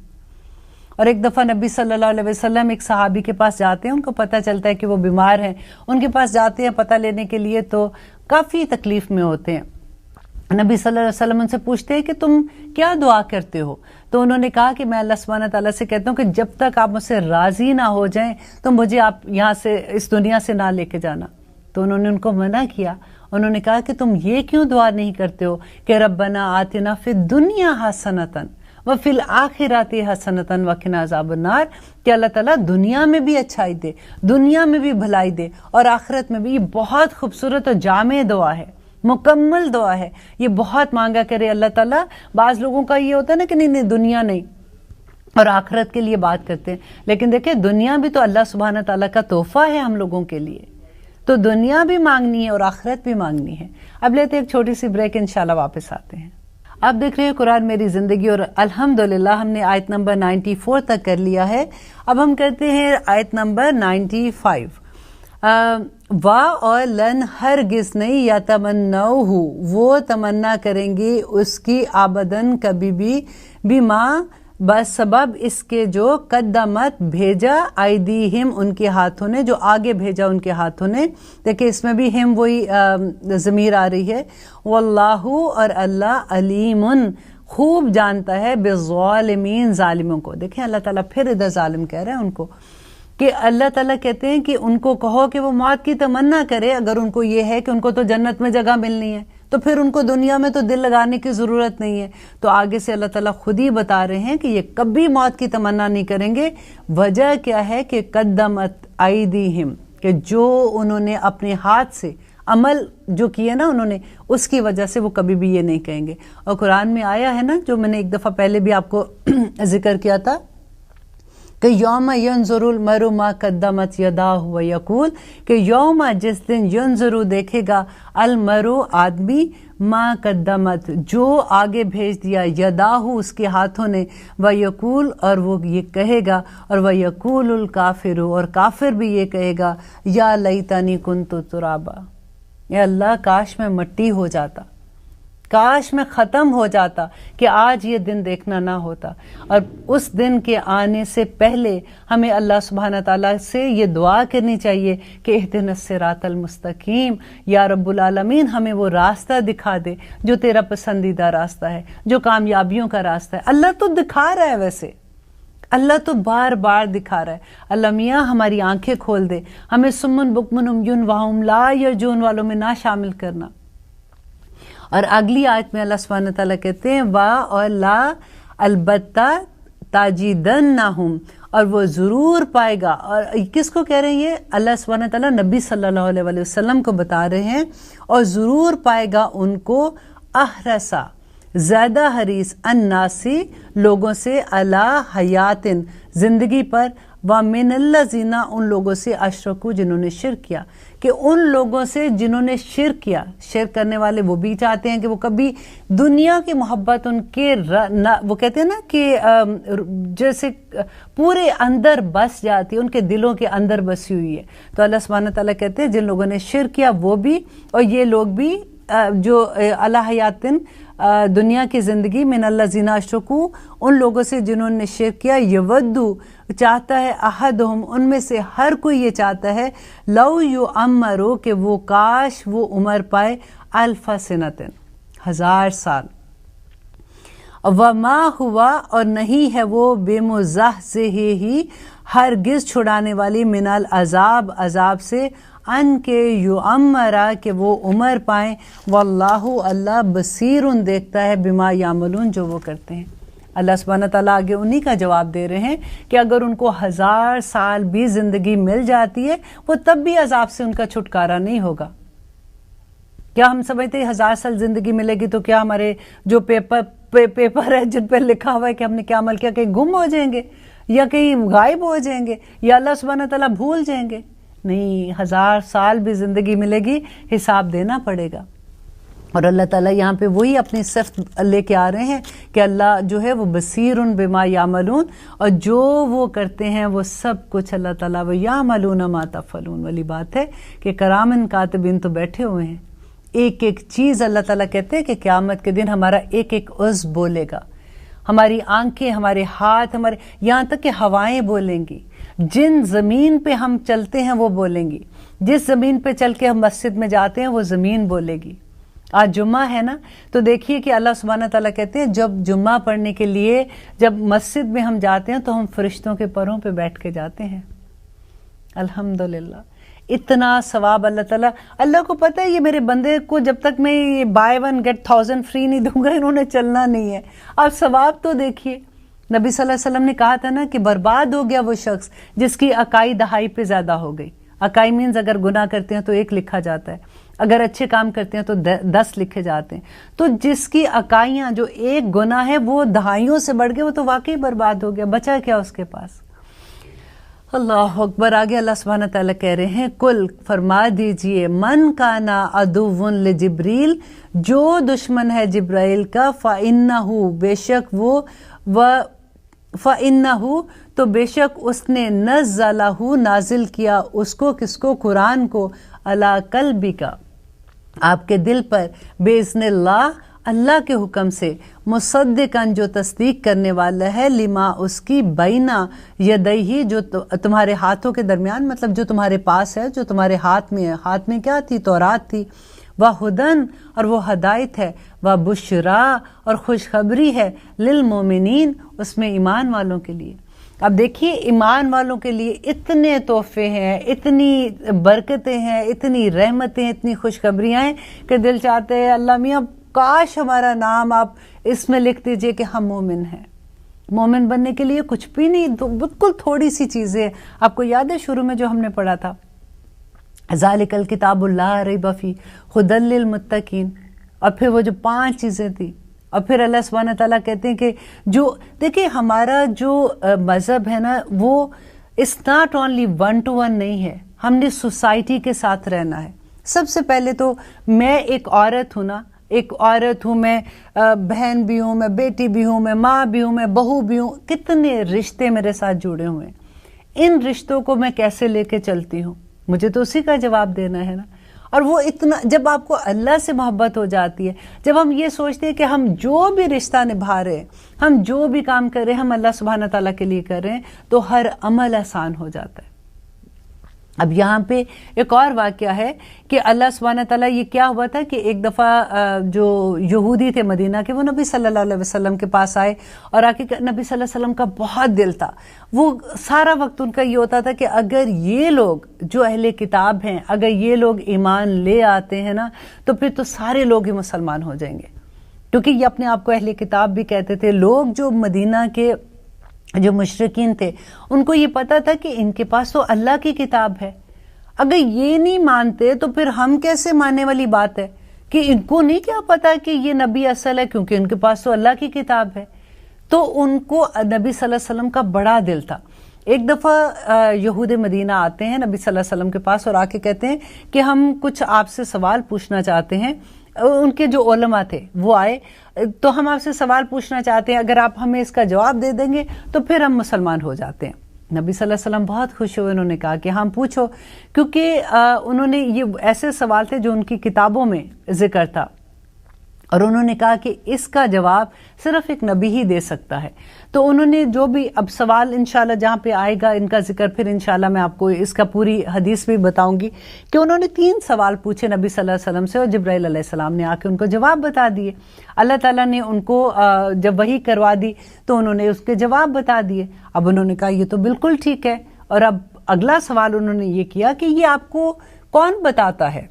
اور ایک دفعہ نبی صلی اللہ علیہ وسلم ایک صحابی کے پاس جاتے ہیں، ان کو پتہ چلتا ہے کہ وہ بیمار ہیں، ان کے پاس جاتے ہیں پتہ لینے کے لیے، تو کافی تکلیف میں ہوتے ہیں۔ نبی صلی اللہ علیہ وسلم ان سے پوچھتے ہیں کہ تم کیا دعا کرتے ہو؟ تو انہوں نے کہا کہ میں اللہ سبحانہ تعالیٰ سے کہتا ہوں کہ جب تک آپ مجھ سے راضی نہ ہو جائیں تو مجھے آپ یہاں سے اس دنیا سے نہ لے کے جانا۔ تو انہوں نے ان کو منع کیا، انہوں نے کہا کہ تم یہ کیوں دعا نہیں کرتے ہو کہ ربنا آتنا فی الدنیا حسنۃ وفی الآخرۃ حسنۃ وقنا عذاب النار، کہ اللہ تعالیٰ دنیا میں بھی اچھائی دے، دنیا میں بھی بھلائی دے اور آخرت میں بھی۔ یہ بہت خوبصورت اور جامع دعا ہے، مکمل دعا ہے، یہ بہت مانگا کرے اللہ تعالیٰ۔ بعض لوگوں کا یہ ہوتا ہے نا کہ نہیں دنیا نہیں، اور آخرت کے لیے بات کرتے ہیں. لیکن دیکھیں دنیا بھی تو اللہ سبحانہ تعالیٰ کا تحفہ ہے ہم لوگوں کے لیے، تو دنیا بھی مانگنی ہے اور آخرت بھی مانگنی ہے. اب لیتے ہیں ایک چھوٹی سی بریک، انشاءاللہ واپس آتے ہیں. آپ دیکھ رہے ہیں قرآن میری زندگی، اور الحمدللہ ہم نے آیت نمبر 94 تک کر لیا ہے. اب ہم کرتے ہیں آیت نمبر 95. وا اور لن ہرگز نہیں یتمنوہ، وہ تمنا کریں گے اس کی آبدن کبھی بھی، بما بس سبب اس کے جو قدمت بھیجا ایدیہم ان کے ہاتھوں نے، جو آگے بھیجا ان کے ہاتھوں نے. دیکھیں اس میں بھی ہم وہی ضمیر آ رہی ہے. واللہ اور اللہ علیم خوب جانتا ہے بالظالمین ظالموں کو. دیکھیں اللہ تعالیٰ پھر ادھر ظالم کہہ رہے ہیں ان کو، کہ اللہ تعالیٰ کہتے ہیں کہ ان کو کہو کہ وہ موت کی تمنا کرے اگر ان کو یہ ہے کہ ان کو تو جنت میں جگہ ملنی ہے، تو پھر ان کو دنیا میں تو دل لگانے کی ضرورت نہیں ہے. تو آگے سے اللہ تعالیٰ خود ہی بتا رہے ہیں کہ یہ کبھی موت کی تمنا نہیں کریں گے. وجہ کیا ہے کہ قدمت ایدیہم، کہ جو انہوں نے اپنے ہاتھ سے عمل جو کیے نا انہوں نے، اس کی وجہ سے وہ کبھی بھی یہ نہیں کہیں گے. اور قرآن میں آیا ہے نا، جو میں نے ایک دفعہ پہلے بھی آپ کو ذکر کیا تھا، کہ یوم ینظر المرء ما قدمت یداہ ویقول، کہ یوم جس دن ینظر دیکھے گا المرء آدمی، ما قدمت جو آگے بھیج دیا، یداہ اس کے ہاتھوں نے، ویقول اور وہ یہ کہے گا، اور ویقول الکافر اور کافر بھی یہ کہے گا، یا لیتنی کنت ترابا، اے اللہ کاش میں مٹی ہو جاتا، کاش میں ختم ہو جاتا، کہ آج یہ دن دیکھنا نہ ہوتا. اور اس دن کے آنے سے پہلے ہمیں اللہ سبحانہ تعالیٰ سے یہ دعا کرنی چاہیے کہ اہدنا الصراط المستقیم، یا رب العالمین ہمیں وہ راستہ دکھا دے جو تیرا پسندیدہ راستہ ہے، جو کامیابیوں کا راستہ ہے. اللہ تو دکھا رہا ہے، ویسے اللہ تو بار بار دکھا رہا ہے. اللہ میاں ہماری آنکھیں کھول دے، ہمیں سمن بکمن عمیٌ وہم لا یرجون والوں میں نہ شامل کرنا. اور اگلی آیت میں اللہ سبحانہ تعالیٰ کہتے ہیں وا اور لا البتہ تاجدنہم، اور وہ ضرور پائے گا. اور کس کو کہہ رہے ہیں یہ؟ اللہ سبحانہ تعالیٰ نبی صلی اللہ علیہ وآلہ وسلم کو بتا رہے ہیں. اور ضرور پائے گا ان کو احرسا، زیادہ حریص، الناسی لوگوں سے، علی حیاتن زندگی پر، ومن الذین ان لوگوں سے، اشرکو جنہوں نے شرک کیا، کہ ان لوگوں سے جنہوں نے شرک کیا. شرک کرنے والے وہ بھی چاہتے ہیں کہ وہ کبھی دنیا کی محبت ان کے وہ کہتے ہیں نا کہ جیسے پورے اندر بس جاتی ہے، ان کے دلوں کے اندر بسی ہوئی ہے. تو اللہ سبحانہ تعالیٰ کہتے ہیں جن لوگوں نے شرک کیا وہ بھی، اور یہ لوگ بھی جو علی حیاتن دنیا کی زندگی، من الذین اشرکو ان لوگوں سے جنہوں نے شرک کیا، یودو چاہتا ہے، احدہم ان میں سے ہر کوئی یہ چاہتا ہے، لو یعمرو کہ وہ کاش وہ عمر پائے، الف سنتن 1000 سال، وما ہوا اور نہیں ہے وہ، بمزحزحہ ہرگز چھڑانے والی، من العذاب عذاب سے، ان کے یعمرا کہ وہ عمر پائیں، واللہ اللہ بصیر دیکھتا ہے، بما یعملون جو وہ کرتے ہیں. اللہ سبحانہ تعالیٰ آگے انہی کا جواب دے رہے ہیں کہ اگر ان کو 1000 سال بھی زندگی مل جاتی ہے، وہ تب بھی عذاب سے ان کا چھٹکارا نہیں ہوگا. کیا ہم سمجھتے ہیں 1000 سال زندگی ملے گی تو کیا ہمارے جو پیپر ہے جن پہ لکھا ہوا ہے کہ ہم نے کیا عمل کیا، کہیں گم ہو جائیں گے یا کہیں غائب ہو جائیں گے یا اللہ سبحانہ تعالیٰ بھول جائیں گے؟ نہیں، 1000 سال بھی زندگی ملے گی، حساب دینا پڑے گا. اور اللہ تعالیٰ یہاں پہ وہی اپنی صفت لے کے آ رہے ہیں کہ اللہ جو ہے وہ بصیر بما یعملون، اور جو وہ کرتے ہیں وہ سب کچھ اللہ تعالیٰ وہ یعملون ما تفعلون والی بات ہے کہ کرامن کاتبین تو بیٹھے ہوئے ہیں. ایک ایک چیز اللہ تعالیٰ کہتے ہیں کہ قیامت کے دن ہمارا ایک ایک عضو بولے گا، ہماری آنکھیں، ہمارے ہاتھ، ہمارے یہاں تک کہ ہوائیں بولیں گی. جن زمین پہ ہم چلتے ہیں وہ بولیں گی، جس زمین پہ چل کے ہم مسجد میں جاتے ہیں وہ زمین بولے گی. آج جمعہ ہے نا، تو دیکھیے کہ اللہ سبحانہ تعالیٰ کہتے ہیں جب جمعہ پڑھنے کے لیے جب مسجد میں ہم جاتے ہیں تو ہم فرشتوں کے پروں پہ بیٹھ کے جاتے ہیں. الحمدللہ اتنا ثواب اللہ تعالیٰ، اللہ کو پتہ ہے یہ میرے بندے کو جب تک میں یہ بائی 1 get 1000 فری نہیں دوں گا انہوں نے چلنا نہیں ہے. آپ ثواب تو دیکھیے، نبی صلی اللہ علیہ وسلم نے کہا تھا نا کہ برباد ہو گیا وہ شخص جس کی اکائی دہائی پہ زیادہ ہو گئی. اکائی مینز اگر گناہ کرتے ہیں تو 1 لکھا جاتا ہے، اگر اچھے کام کرتے ہیں تو 10 لکھے جاتے ہیں. تو جس کی اکائیاں جو ایک گناہ ہے وہ دہائیوں سے بڑھ گئے, وہ تو واقعی برباد ہو گیا, بچا کیا اس کے پاس. اللہ اکبر. آگے اللہ سبحانہ تعالیٰ کہہ رہے ہیں کل فرما دیجئے من کانا عدو لجبریل, جو دشمن ہے جبرائیل کا, فإنہ بے شک وہ, فإنہ تو بے شک اس نے, نزلہ نازل کیا اس کو, کس کو, قرآن کو, علی قلبک آپ کے دل پر, بإذن اللہ اللہ کے حکم سے, مصدقاً جو تصدیق کرنے والا ہے, لما اس کی, بینا یدیہ جو تمہارے ہاتھوں کے درمیان, مطلب جو تمہارے پاس ہے, جو تمہارے ہاتھ میں ہے. ہاتھ میں کیا تھی؟ تورات تھی. وہدن اور وہ ہدایت ہے, وبشرا اور خوشخبری ہے, للمومنین اس میں ایمان والوں کے لیے. اب دیکھیے ایمان والوں کے لیے اتنے تحفے ہیں, اتنی برکتیں ہیں, اتنی رحمتیں ہیں, اتنی خوشخبریاں ہیں کہ دل چاہتے ہیں اللہ میاں کاش ہمارا نام آپ اس میں لکھ دیجئے کہ ہم مومن ہیں. مومن بننے کے لیے کچھ بھی نہیں, بالکل تھوڑی سی چیزیں. آپ کو یاد ہے شروع میں جو ہم نے پڑھا تھا, ذالک الکتاب لا ریب فیہ ھدی للمتقین, اور پھر وہ جو 5 چیزیں تھیں. اور پھر اللہ سبحانہ تعالیٰ کہتے ہیں کہ جو دیکھیں ہمارا جو مذہب ہے نا, وہ اس ناٹ اونلی 1 to 1 نہیں ہے. ہم نے سوسائٹی کے ساتھ رہنا ہے. سب سے پہلے تو میں ایک عورت ہوں نا, ایک عورت ہوں, میں بہن بھی ہوں, میں بیٹی بھی ہوں, میں ماں بھی ہوں, میں بہو بھی ہوں. کتنے رشتے میرے ساتھ جڑے ہوئے ہیں. ان رشتوں کو میں کیسے لے کے چلتی ہوں, مجھے تو اسی کا جواب دینا ہے نا. اور وہ اتنا, جب آپ کو اللہ سے محبت ہو جاتی ہے, جب ہم یہ سوچتے ہیں کہ ہم جو بھی رشتہ نبھا رہے ہیں, ہم جو بھی کام کر رہے ہیں, ہم اللہ سبحانہ تعالیٰ کے لیے کر رہے ہیں, تو ہر عمل آسان ہو جاتا ہے. اب یہاں پہ ایک اور واقعہ ہے کہ اللہ سبحانہ تعالیٰ, یہ کیا ہوا تھا کہ ایک دفعہ جو یہودی تھے مدینہ کے, وہ نبی صلی اللہ علیہ وسلم کے پاس آئے, اور آ کے نبی صلی اللہ علیہ وسلم کا بہت دل تھا. وہ سارا وقت ان کا یہ ہوتا تھا کہ اگر یہ لوگ جو اہل کتاب ہیں, اگر یہ لوگ ایمان لے آتے ہیں نا, تو پھر تو سارے لوگ ہی مسلمان ہو جائیں گے. کیونکہ یہ اپنے آپ کو اہل کتاب بھی کہتے تھے. لوگ جو مدینہ کے جو مشرکین تھے, ان کو یہ پتا تھا کہ ان کے پاس تو اللہ کی کتاب ہے. اگر یہ نہیں مانتے تو پھر ہم کیسے ماننے والی بات ہے, کہ ان کو نہیں کیا پتا کہ یہ نبی اصل ہے, کیونکہ ان کے پاس تو اللہ کی کتاب ہے. تو ان کو نبی صلی اللہ علیہ وسلم کا بڑا دل تھا. ایک دفعہ یہود مدینہ آتے ہیں نبی صلی اللہ علیہ وسلم کے پاس, اور آ کے کہتے ہیں کہ ہم کچھ آپ سے سوال پوچھنا چاہتے ہیں. ان کے جو علماء تھے وہ آئے, تو ہم آپ سے سوال پوچھنا چاہتے ہیں, اگر آپ ہمیں اس کا جواب دے دیں گے تو پھر ہم مسلمان ہو جاتے ہیں. نبی صلی اللہ علیہ وسلم بہت خوش ہوئے, انہوں نے کہا کہ ہاں پوچھو, کیونکہ انہوں نے یہ ایسے سوال تھے جو ان کی کتابوں میں ذکر تھا, اور انہوں نے کہا کہ اس کا جواب صرف ایک نبی ہی دے سکتا ہے. تو انہوں نے جو بھی اب سوال انشاءاللہ جہاں پہ آئے گا ان کا ذکر, پھر انشاءاللہ میں آپ کو اس کا پوری حدیث بھی بتاؤں گی, کہ انہوں نے 3 سوال پوچھے نبی صلی اللہ علیہ وسلم سے, اور جبرائیل علیہ السلام نے آ کے ان کو جواب بتا دیے. اللہ تعالیٰ نے ان کو جب وحی کروا دی تو انہوں نے اس کے جواب بتا دیے. اب انہوں نے کہا یہ تو بالکل ٹھیک ہے. اور اب اگلا سوال انہوں نے یہ کیا کہ یہ آپ کو کون بتاتا ہے,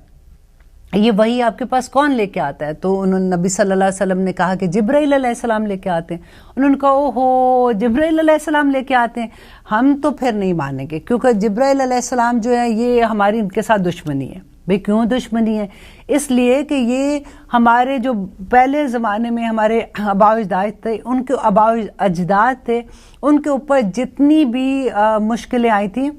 یہ وہی آپ کے پاس کون لے کے آتا ہے؟ تو انہوں نے نبی صلی اللہ علیہ وسلم نے کہا کہ جبرائیل علیہ السلام لے کے آتے ہیں. انہوں نے کہا اوہو جبرائیل علیہ السلام لے کے آتے ہیں, ہم تو پھر نہیں مانیں گے, کیونکہ جبرائیل علیہ السلام جو ہے یہ ہماری ان کے ساتھ دشمنی ہے. بھئی کیوں دشمنی ہے؟ اس لیے کہ یہ ہمارے جو پہلے زمانے میں ہمارے آباء و اجداد تھے, ان کے آباء و اجداد تھے, ان کے اوپر جتنی بھی مشکلیں آئی تھیں,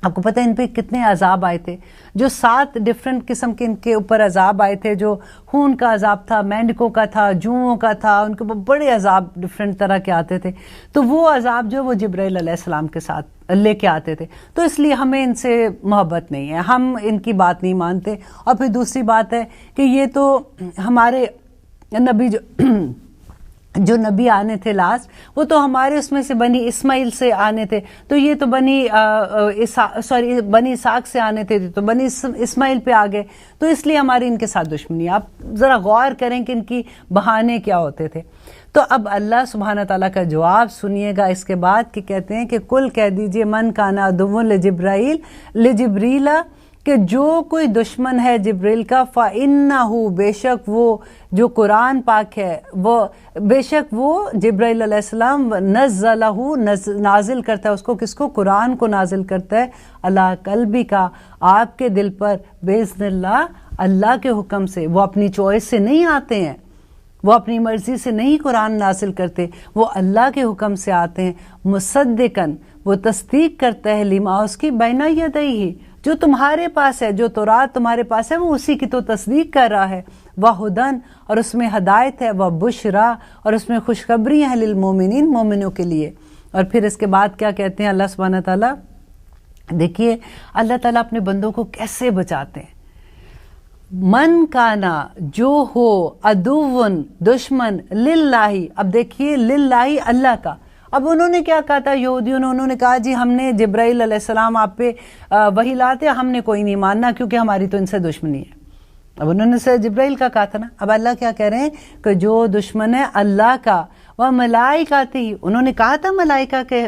آپ کو پتہ ہے ان پہ کتنے عذاب آئے تھے, جو 7 ڈیفرنٹ قسم کے ان کے اوپر عذاب آئے تھے, جو خون کا عذاب تھا, مینڈکوں کا تھا, جوؤں کا تھا, ان کے اوپر بڑے عذاب ڈیفرنٹ طرح کے آتے تھے. تو وہ عذاب جو وہ جبرائیل علیہ السلام کے ساتھ لے کے آتے تھے. تو اس لیے ہمیں ان سے محبت نہیں ہے, ہم ان کی بات نہیں مانتے. اور پھر دوسری بات ہے کہ یہ تو ہمارے نبی جو نبی آنے تھے لاسٹ, وہ تو ہمارے اس میں سے بنی اسماعیل سے آنے تھے, تو یہ تو بنی اسحاق سے آنے تھے, تو بنی اسماعیل پہ آ گئے, تو اس لیے ہماری ان کے ساتھ دشمنی. آپ ذرا غور کریں کہ ان کی بہانے کیا ہوتے تھے. تو اب اللہ سبحانہ تعالیٰ کا جواب سنیے گا اس کے بعد, کہ کہتے ہیں کہ کل کہہ دیجئے من کانا عدو لجبریل, کہ جو کوئی دشمن ہے جبریل کا, فَإِنَّهُ بے شک وہ جو قرآن پاک ہے, وہ بے شک وہ جبرائیل علیہ السلام نزلہ نازل کرتا ہے اس کو, کس کو؟ قرآن کو نازل کرتا ہے, علی قلبی کا آپ کے دل پر, بِإِذْنِ اللہ اللہ کے حکم سے، وہ اپنی چوائس سے نہیں آتے ہیں، وہ اپنی مرضی سے نہیں قرآن نازل کرتے، وہ اللہ کے حکم سے آتے ہیں۔ مصدقاً، وہ تصدیق کرتا ہے، لما اس کی بین یدیہ، جو تمہارے پاس ہے، جو تورات تمہارے پاس ہے وہ اسی کی تو تصدیق کر رہا ہے۔ وہدن، اور اس میں ہدایت ہے، وبشرا، اور اس میں خوشخبری ہے، للمومنین، مومنوں کے لیے۔ اور پھر اس کے بعد کیا کہتے ہیں اللہ سبحانہ تعالیٰ؟ دیکھیے اللہ تعالیٰ اپنے بندوں کو کیسے بچاتے ہیں۔ من کانا، جو ہو، عدوٌ، دشمن، للہ، اب دیکھیے للہ، اللہ کا۔ اب انہوں نے کیا کہا تھا یہودیوں نے؟ انہوں نے کہا جی ہم نے جبرائیل علیہ السلام آپ پہ وحی لاتے، ہم نے کوئی نہیں ماننا کیونکہ ہماری تو ان سے دشمنی ہے۔ اب انہوں نے سے جبرائیل کا کہا تھا نا، اب اللہ کیا کہہ رہے ہیں کہ جو دشمن ہے اللہ کا، وہ ملائکاتی، انہوں نے کہا تھا ملائکہ کے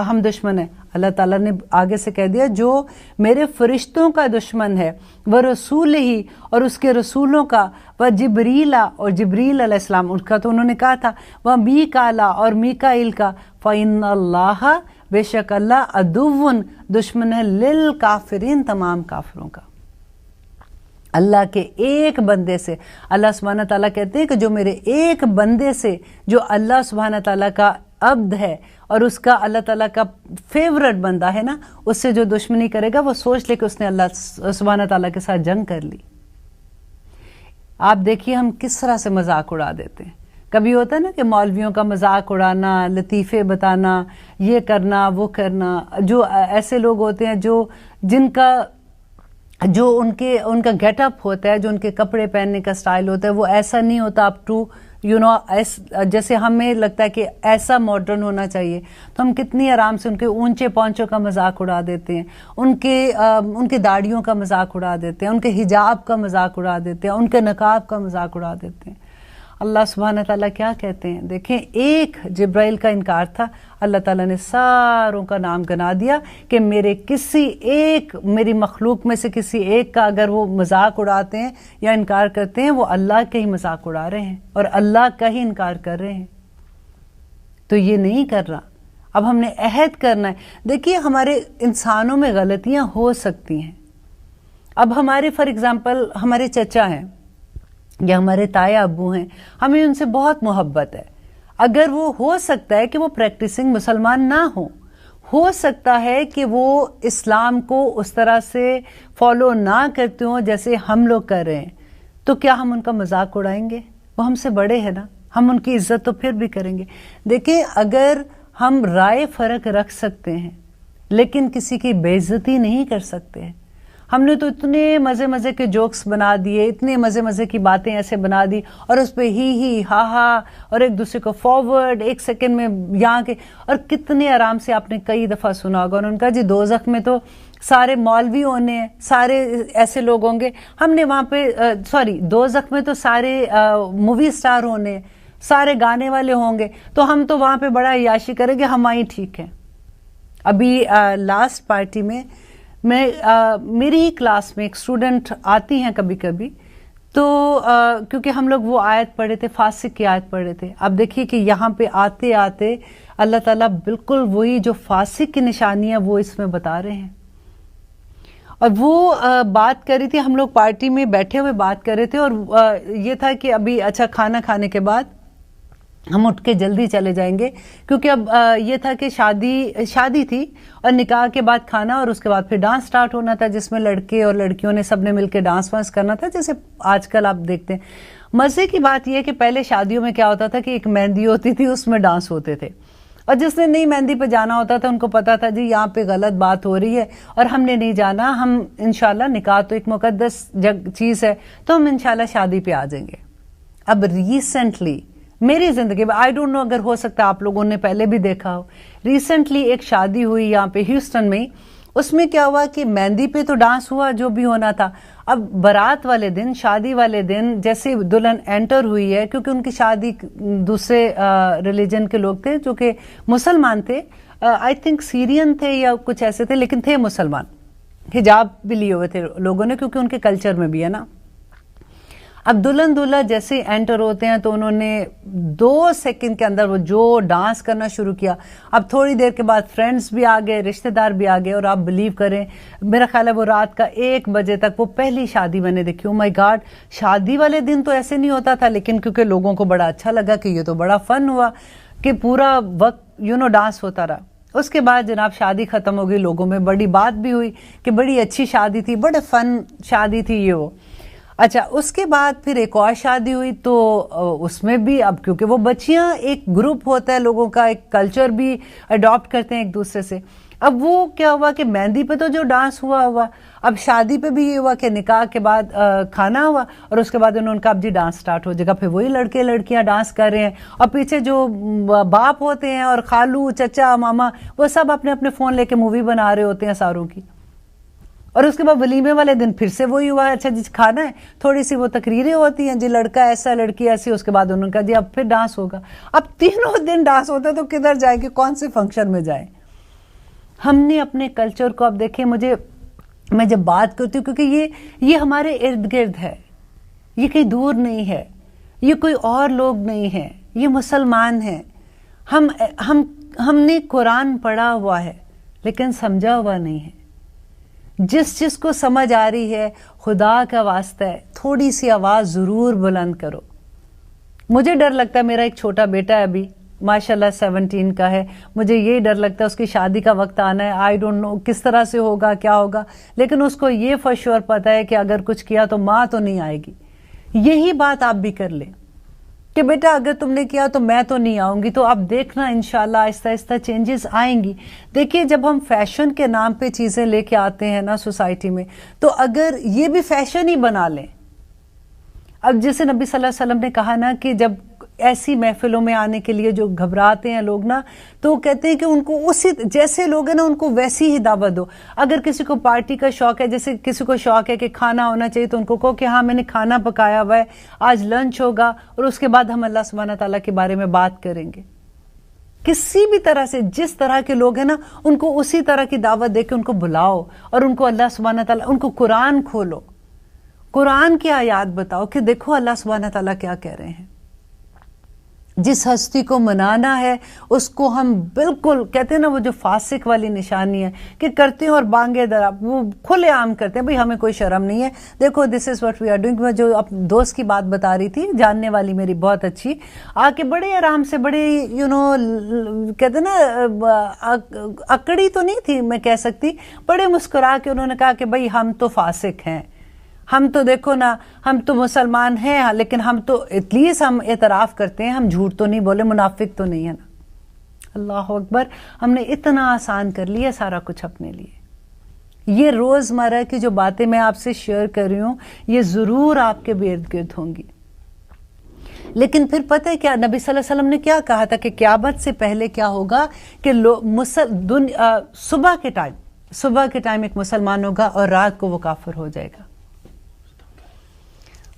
ہم دشمن ہیں، اللہ تعالیٰ نے آگے سے کہہ دیا جو میرے فرشتوں کا دشمن ہے، وہ رسول ہی، اور اس کے رسولوں کا، وہ جبریلا، اور جبریل علیہ السلام ان کا تو انہوں نے کہا تھا، وہ میکالا، اور میکائیل کا، فَإِنَّ اللَّهَ، بے شک اللہ، عدوٌ، دشمن ہے، للکافرین، تمام کافروں کا۔ اللہ کے ایک بندے سے، اللہ سبحانہ تعالیٰ کہتے ہیں کہ جو میرے ایک بندے سے، جو اللہ سبحانہ تعالیٰ کا عبد ہے اور اس کا اللہ تعالیٰ کا فیورٹ بندہ ہے نا، اس سے جو دشمنی کرے گا وہ سوچ لے کہ اس نے اللہ سبحانہ تعالیٰ کے ساتھ جنگ کر لی۔ آپ دیکھیے ہم کس طرح سے مذاق اڑا دیتے ہیں۔ کبھی ہوتا ہے نا کہ مولویوں کا مذاق اڑانا، لطیفے بتانا، یہ کرنا وہ کرنا، جو ایسے لوگ ہوتے ہیں جو ان کا گیٹ اپ ہوتا ہے، جو ان کے کپڑے پہننے کا سٹائل ہوتا ہے وہ ایسا نہیں ہوتا اپ ٹو جیسے ہمیں لگتا ہے کہ ایسا ماڈرن ہونا چاہیے، تو ہم کتنی آرام سے ان کے اونچے پونچوں کا مذاق اڑا دیتے ہیں، ان کے داڑھیوں کا مذاق اڑا دیتے ہیں، ان کے حجاب کا مذاق اڑا دیتے ہیں، ان کے نقاب کا مذاق اڑا دیتے ہیں۔ اللہ سبحانہ تعالیٰ کیا کہتے ہیں؟ دیکھیں ایک جبرائیل کا انکار تھا، اللہ تعالیٰ نے ساروں کا نام گنا دیا کہ میری مخلوق میں سے کسی ایک کا اگر وہ مذاق اڑاتے ہیں یا انکار کرتے ہیں، وہ اللہ کا ہی مذاق اڑا رہے ہیں اور اللہ کا ہی انکار کر رہے ہیں۔ تو یہ نہیں کر رہا، اب ہم نے عہد کرنا ہے۔ دیکھیے ہمارے انسانوں میں غلطیاں ہو سکتی ہیں۔ اب ہمارے فار ایگزامپل ہمارے چچا ہیں یا ہمارے تایا ابو ہیں، ہمیں ان سے بہت محبت ہے، اگر وہ ہو سکتا ہے کہ وہ پریکٹسنگ مسلمان نہ ہو سکتا ہے کہ وہ اسلام کو اس طرح سے فالو نہ کرتے ہوں جیسے ہم لوگ کر رہے ہیں، تو کیا ہم ان کا مذاق اڑائیں گے؟ وہ ہم سے بڑے ہیں نا، ہم ان کی عزت تو پھر بھی کریں گے۔ دیکھیں اگر ہم رائے فرق رکھ سکتے ہیں لیکن کسی کی بے عزتی نہیں کر سکتے ہیں، ہم نے تو اتنے مزے کے جوکس بنا دیے، اتنے مزے کی باتیں ایسے بنا دی اور اس پہ ہی ہا اور ایک دوسرے کو فارورڈ ایک سیکنڈ میں یہاں کے، اور کتنے آرام سے آپ نے کئی دفعہ سنا ہوگا انہوں نے کہا جی دوزخ میں تو سارے مولوی ہونے ہیں، سارے ایسے لوگ ہوں گے، ہم نے وہاں پہ دوزخ میں تو سارے مووی سٹار ہونے ہیں، سارے گانے والے ہوں گے، تو ہم تو وہاں پہ بڑا عیاشی کریں گے، ہم وہیں ٹھیک ہیں۔ ابھی لاسٹ پارٹی میں میری ہی کلاس میں ایک اسٹوڈنٹ آتی ہیں کبھی کبھی، تو کیونکہ ہم لوگ وہ آیت پڑھے تھے، فاسق کی آیت پڑھے تھے، اب دیکھیے کہ یہاں پہ آتے آتے اللہ تعالیٰ بالکل وہی جو فاسق کی نشانی ہے وہ اس میں بتا رہے ہیں۔ اور وہ بات کر رہی تھی، ہم لوگ پارٹی میں بیٹھے ہوئے بات کر رہے تھے، اور یہ تھا کہ ابھی اچھا کھانا کھانے کے بعد ہم اٹھ کے جلدی چلے جائیں گے، کیونکہ اب یہ تھا کہ شادی تھی اور نکاح کے بعد کھانا اور اس کے بعد پھر ڈانس سٹارٹ ہونا تھا، جس میں لڑکے اور لڑکیوں نے سب نے مل کے ڈانس وانس کرنا تھا، جیسے آج کل آپ دیکھتے ہیں۔ مزے کی بات یہ ہے کہ پہلے شادیوں میں کیا ہوتا تھا کہ ایک مہندی ہوتی تھی، اس میں ڈانس ہوتے تھے، اور جس نے نئی مہندی پہ جانا ہوتا تھا ان کو پتا تھا جی یہاں پہ غلط بات ہو رہی ہے اور ہم نے نہیں جانا، ہم انشاءاللہ نکاح تو ایک مقدس چیز ہے تو ہم انشاءاللہ شادی پہ آ جائیں گے۔ اب ریسنٹلی میری زندگی میں آئی ڈونٹ نو، اگر ہو سکتا آپ لوگوں نے پہلے بھی دیکھا ہو، ریسنٹلی ایک شادی ہوئی یہاں پہ ہیوسٹن میں، اس میں کیا ہوا کہ مہندی پہ تو ڈانس ہوا جو بھی ہونا تھا، اب بارات والے دن، شادی والے دن جیسے دلہن انٹر ہوئی ہے، کیونکہ ان کی شادی دوسرے ریلیجن کے لوگ تھے جو کہ مسلمان تھے، آئی تھنک سیرین تھے یا کچھ ایسے تھے، لیکن تھے مسلمان، حجاب بھی لیے ہوئے تھے لوگوں نے کیونکہ ان کے کلچر میں بھی ہے نا۔ اب دلہن دولہا جیسے انٹر ہوتے ہیں تو انہوں نے 2 سیکنڈ کے اندر وہ جو ڈانس کرنا شروع کیا. اب تھوڑی دیر کے بعد فرینڈز بھی آ گئے, رشتہ دار بھی آ گئے, اور آپ بلیو کریں میرا خیال ہے وہ رات کا 1 بجے تک وہ پہلی شادی میں نے دیکھی. او مائی گاڈ, شادی والے دن تو ایسے نہیں ہوتا تھا, لیکن کیونکہ لوگوں کو بڑا اچھا لگا کہ یہ تو بڑا فن ہوا کہ پورا وقت ڈانس ہوتا رہا. اس کے بعد جناب شادی ختم ہو گئی, لوگوں میں بڑی بات بھی ہوئی کہ بڑی اچھی شادی تھی, بڑے فن شادی تھی یہ وہ. اچھا, اس کے بعد پھر ایک اور شادی ہوئی تو اس میں بھی اب کیونکہ وہ بچیاں ایک گروپ ہوتا ہے لوگوں کا, ایک کلچر بھی اڈاپٹ کرتے ہیں ایک دوسرے سے. اب وہ کیا ہوا کہ مہندی پہ تو جو ڈانس ہوا, اب شادی پہ بھی یہ ہوا کہ نکاح کے بعد کھانا ہوا, اور اس کے بعد انہوں نے کہا اب جی ڈانس سٹارٹ ہو جائے گا. پھر وہی لڑکے لڑکیاں ڈانس کر رہے ہیں, اور پیچھے جو باپ ہوتے ہیں اور خالو چچا ماما وہ سب اپنے اپنے فون لے کے مووی بنا رہے ہوتے ہیں ساروں کی. اور اس کے بعد ولیمے والے دن پھر سے وہی ہوا, اچھا جی کھانا ہے, تھوڑی سی وہ تقریریں ہوتی ہیں جی لڑکا ایسا لڑکی ایسی, اس کے بعد انہوں نے کہا جی اب پھر ڈانس ہوگا. اب تینوں دن ڈانس ہوتا ہے تو کدھر جائیں گے, کون سے فنکشن میں جائیں. ہم نے اپنے کلچر کو, اب دیکھیں میں جب بات کرتی ہوں کیونکہ یہ ہمارے ارد گرد ہے, یہ کہیں دور نہیں ہے, یہ کوئی اور لوگ نہیں ہیں, یہ مسلمان ہیں. ہم نے قرآن پڑھا ہوا ہے لیکن سمجھا ہوا نہیں ہے. جس کو سمجھ آ رہی ہے خدا کا واسطہ ہے تھوڑی سی آواز ضرور بلند کرو. مجھے ڈر لگتا ہے, میرا ایک چھوٹا بیٹا ہے ابھی ماشاءاللہ 17 کا ہے, مجھے یہ ڈر لگتا ہے اس کی شادی کا وقت آنا ہے. آئی ڈونٹ نو کس طرح سے ہوگا کیا ہوگا, لیکن اس کو یہ فور شیور پتا ہے کہ اگر کچھ کیا تو ماں تو نہیں آئے گی. یہی بات آپ بھی کر لیں کہ بیٹا اگر تم نے کیا تو میں تو نہیں آؤں گی. تو آپ دیکھنا انشاءاللہ آہستہ آہستہ چینجز آئیں گی. دیکھیے جب ہم فیشن کے نام پہ چیزیں لے کے آتے ہیں نا سوسائٹی میں, تو اگر یہ بھی فیشن ہی بنا لیں. اب جیسے نبی صلی اللہ علیہ وسلم نے کہا نا کہ جب ایسی محفلوں میں آنے کے لیے جو گھبراتے ہیں لوگ نا, تو کہتے ہیں کہ ان کو اسی جیسے لوگ ہیں نا ان کو ویسی ہی دعوت دو. اگر کسی کو پارٹی کا شوق ہے, جیسے کسی کو شوق ہے کہ کھانا ہونا چاہیے, تو ان کو کہو کہ ہاں میں نے کھانا پکایا ہوا ہے, آج لنچ ہوگا, اور اس کے بعد ہم اللہ سبحانہ تعالیٰ کے بارے میں بات کریں گے. کسی بھی طرح سے جس طرح کے لوگ ہیں نا ان کو اسی طرح کی دعوت دے کے ان کو بلاؤ, اور ان کو اللہ سبحانہ تعالیٰ, ان کو قرآن کھولو, قرآن کی آیات بتاؤ کہ دیکھو اللہ سبحانہ تعالیٰ کیا کہہ رہے ہیں. جس ہستی کو منانا ہے اس کو ہم بالکل کہتے ہیں نا, وہ جو فاسق والی نشانی ہے کہ کرتے ہیں اور بانگے در وہ کھلے عام کرتے ہیں, بھئی ہمیں کوئی شرم نہیں ہے. دیکھو this is what we are doing. میں جو اپنے دوست کی بات بتا رہی تھی, جاننے والی میری بہت اچھی, آ کے بڑے آرام سے, بڑے کہتے ہیں نا اکڑی تو نہیں تھی میں کہہ سکتی, بڑے مسکرا کے انہوں نے کہا کہ بھئی ہم تو فاسق ہیں, ہم تو دیکھو نا ہم تو مسلمان ہیں لیکن ہم تو ایٹ لیسٹ ہم اعتراف کرتے ہیں, ہم جھوٹ تو نہیں بولے, منافق تو نہیں ہے نا. اللہ اکبر, ہم نے اتنا آسان کر لیا سارا کچھ اپنے لیے. یہ روزمرہ کی جو باتیں میں آپ سے شیئر کر رہی ہوں یہ ضرور آپ کے بھی ارد گرد ہوں گی. لیکن پھر پتہ ہے کیا نبی صلی اللہ علیہ وسلم نے کیا کہا تھا کہ قیامت سے پہلے کیا ہوگا کہ صبح کے ٹائم ایک مسلمان ہوگا اور رات کو وہ کافر ہو جائے گا.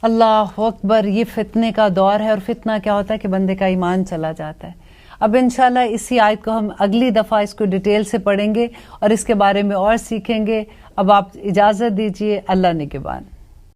اللہ اکبر, یہ فتنے کا دور ہے, اور فتنہ کیا ہوتا ہے کہ بندے کا ایمان چلا جاتا ہے. اب انشاءاللہ اسی آیت کو ہم اگلی دفعہ اس کو ڈیٹیل سے پڑھیں گے اور اس کے بارے میں اور سیکھیں گے. اب آپ اجازت دیجئے, اللہ نگہبان.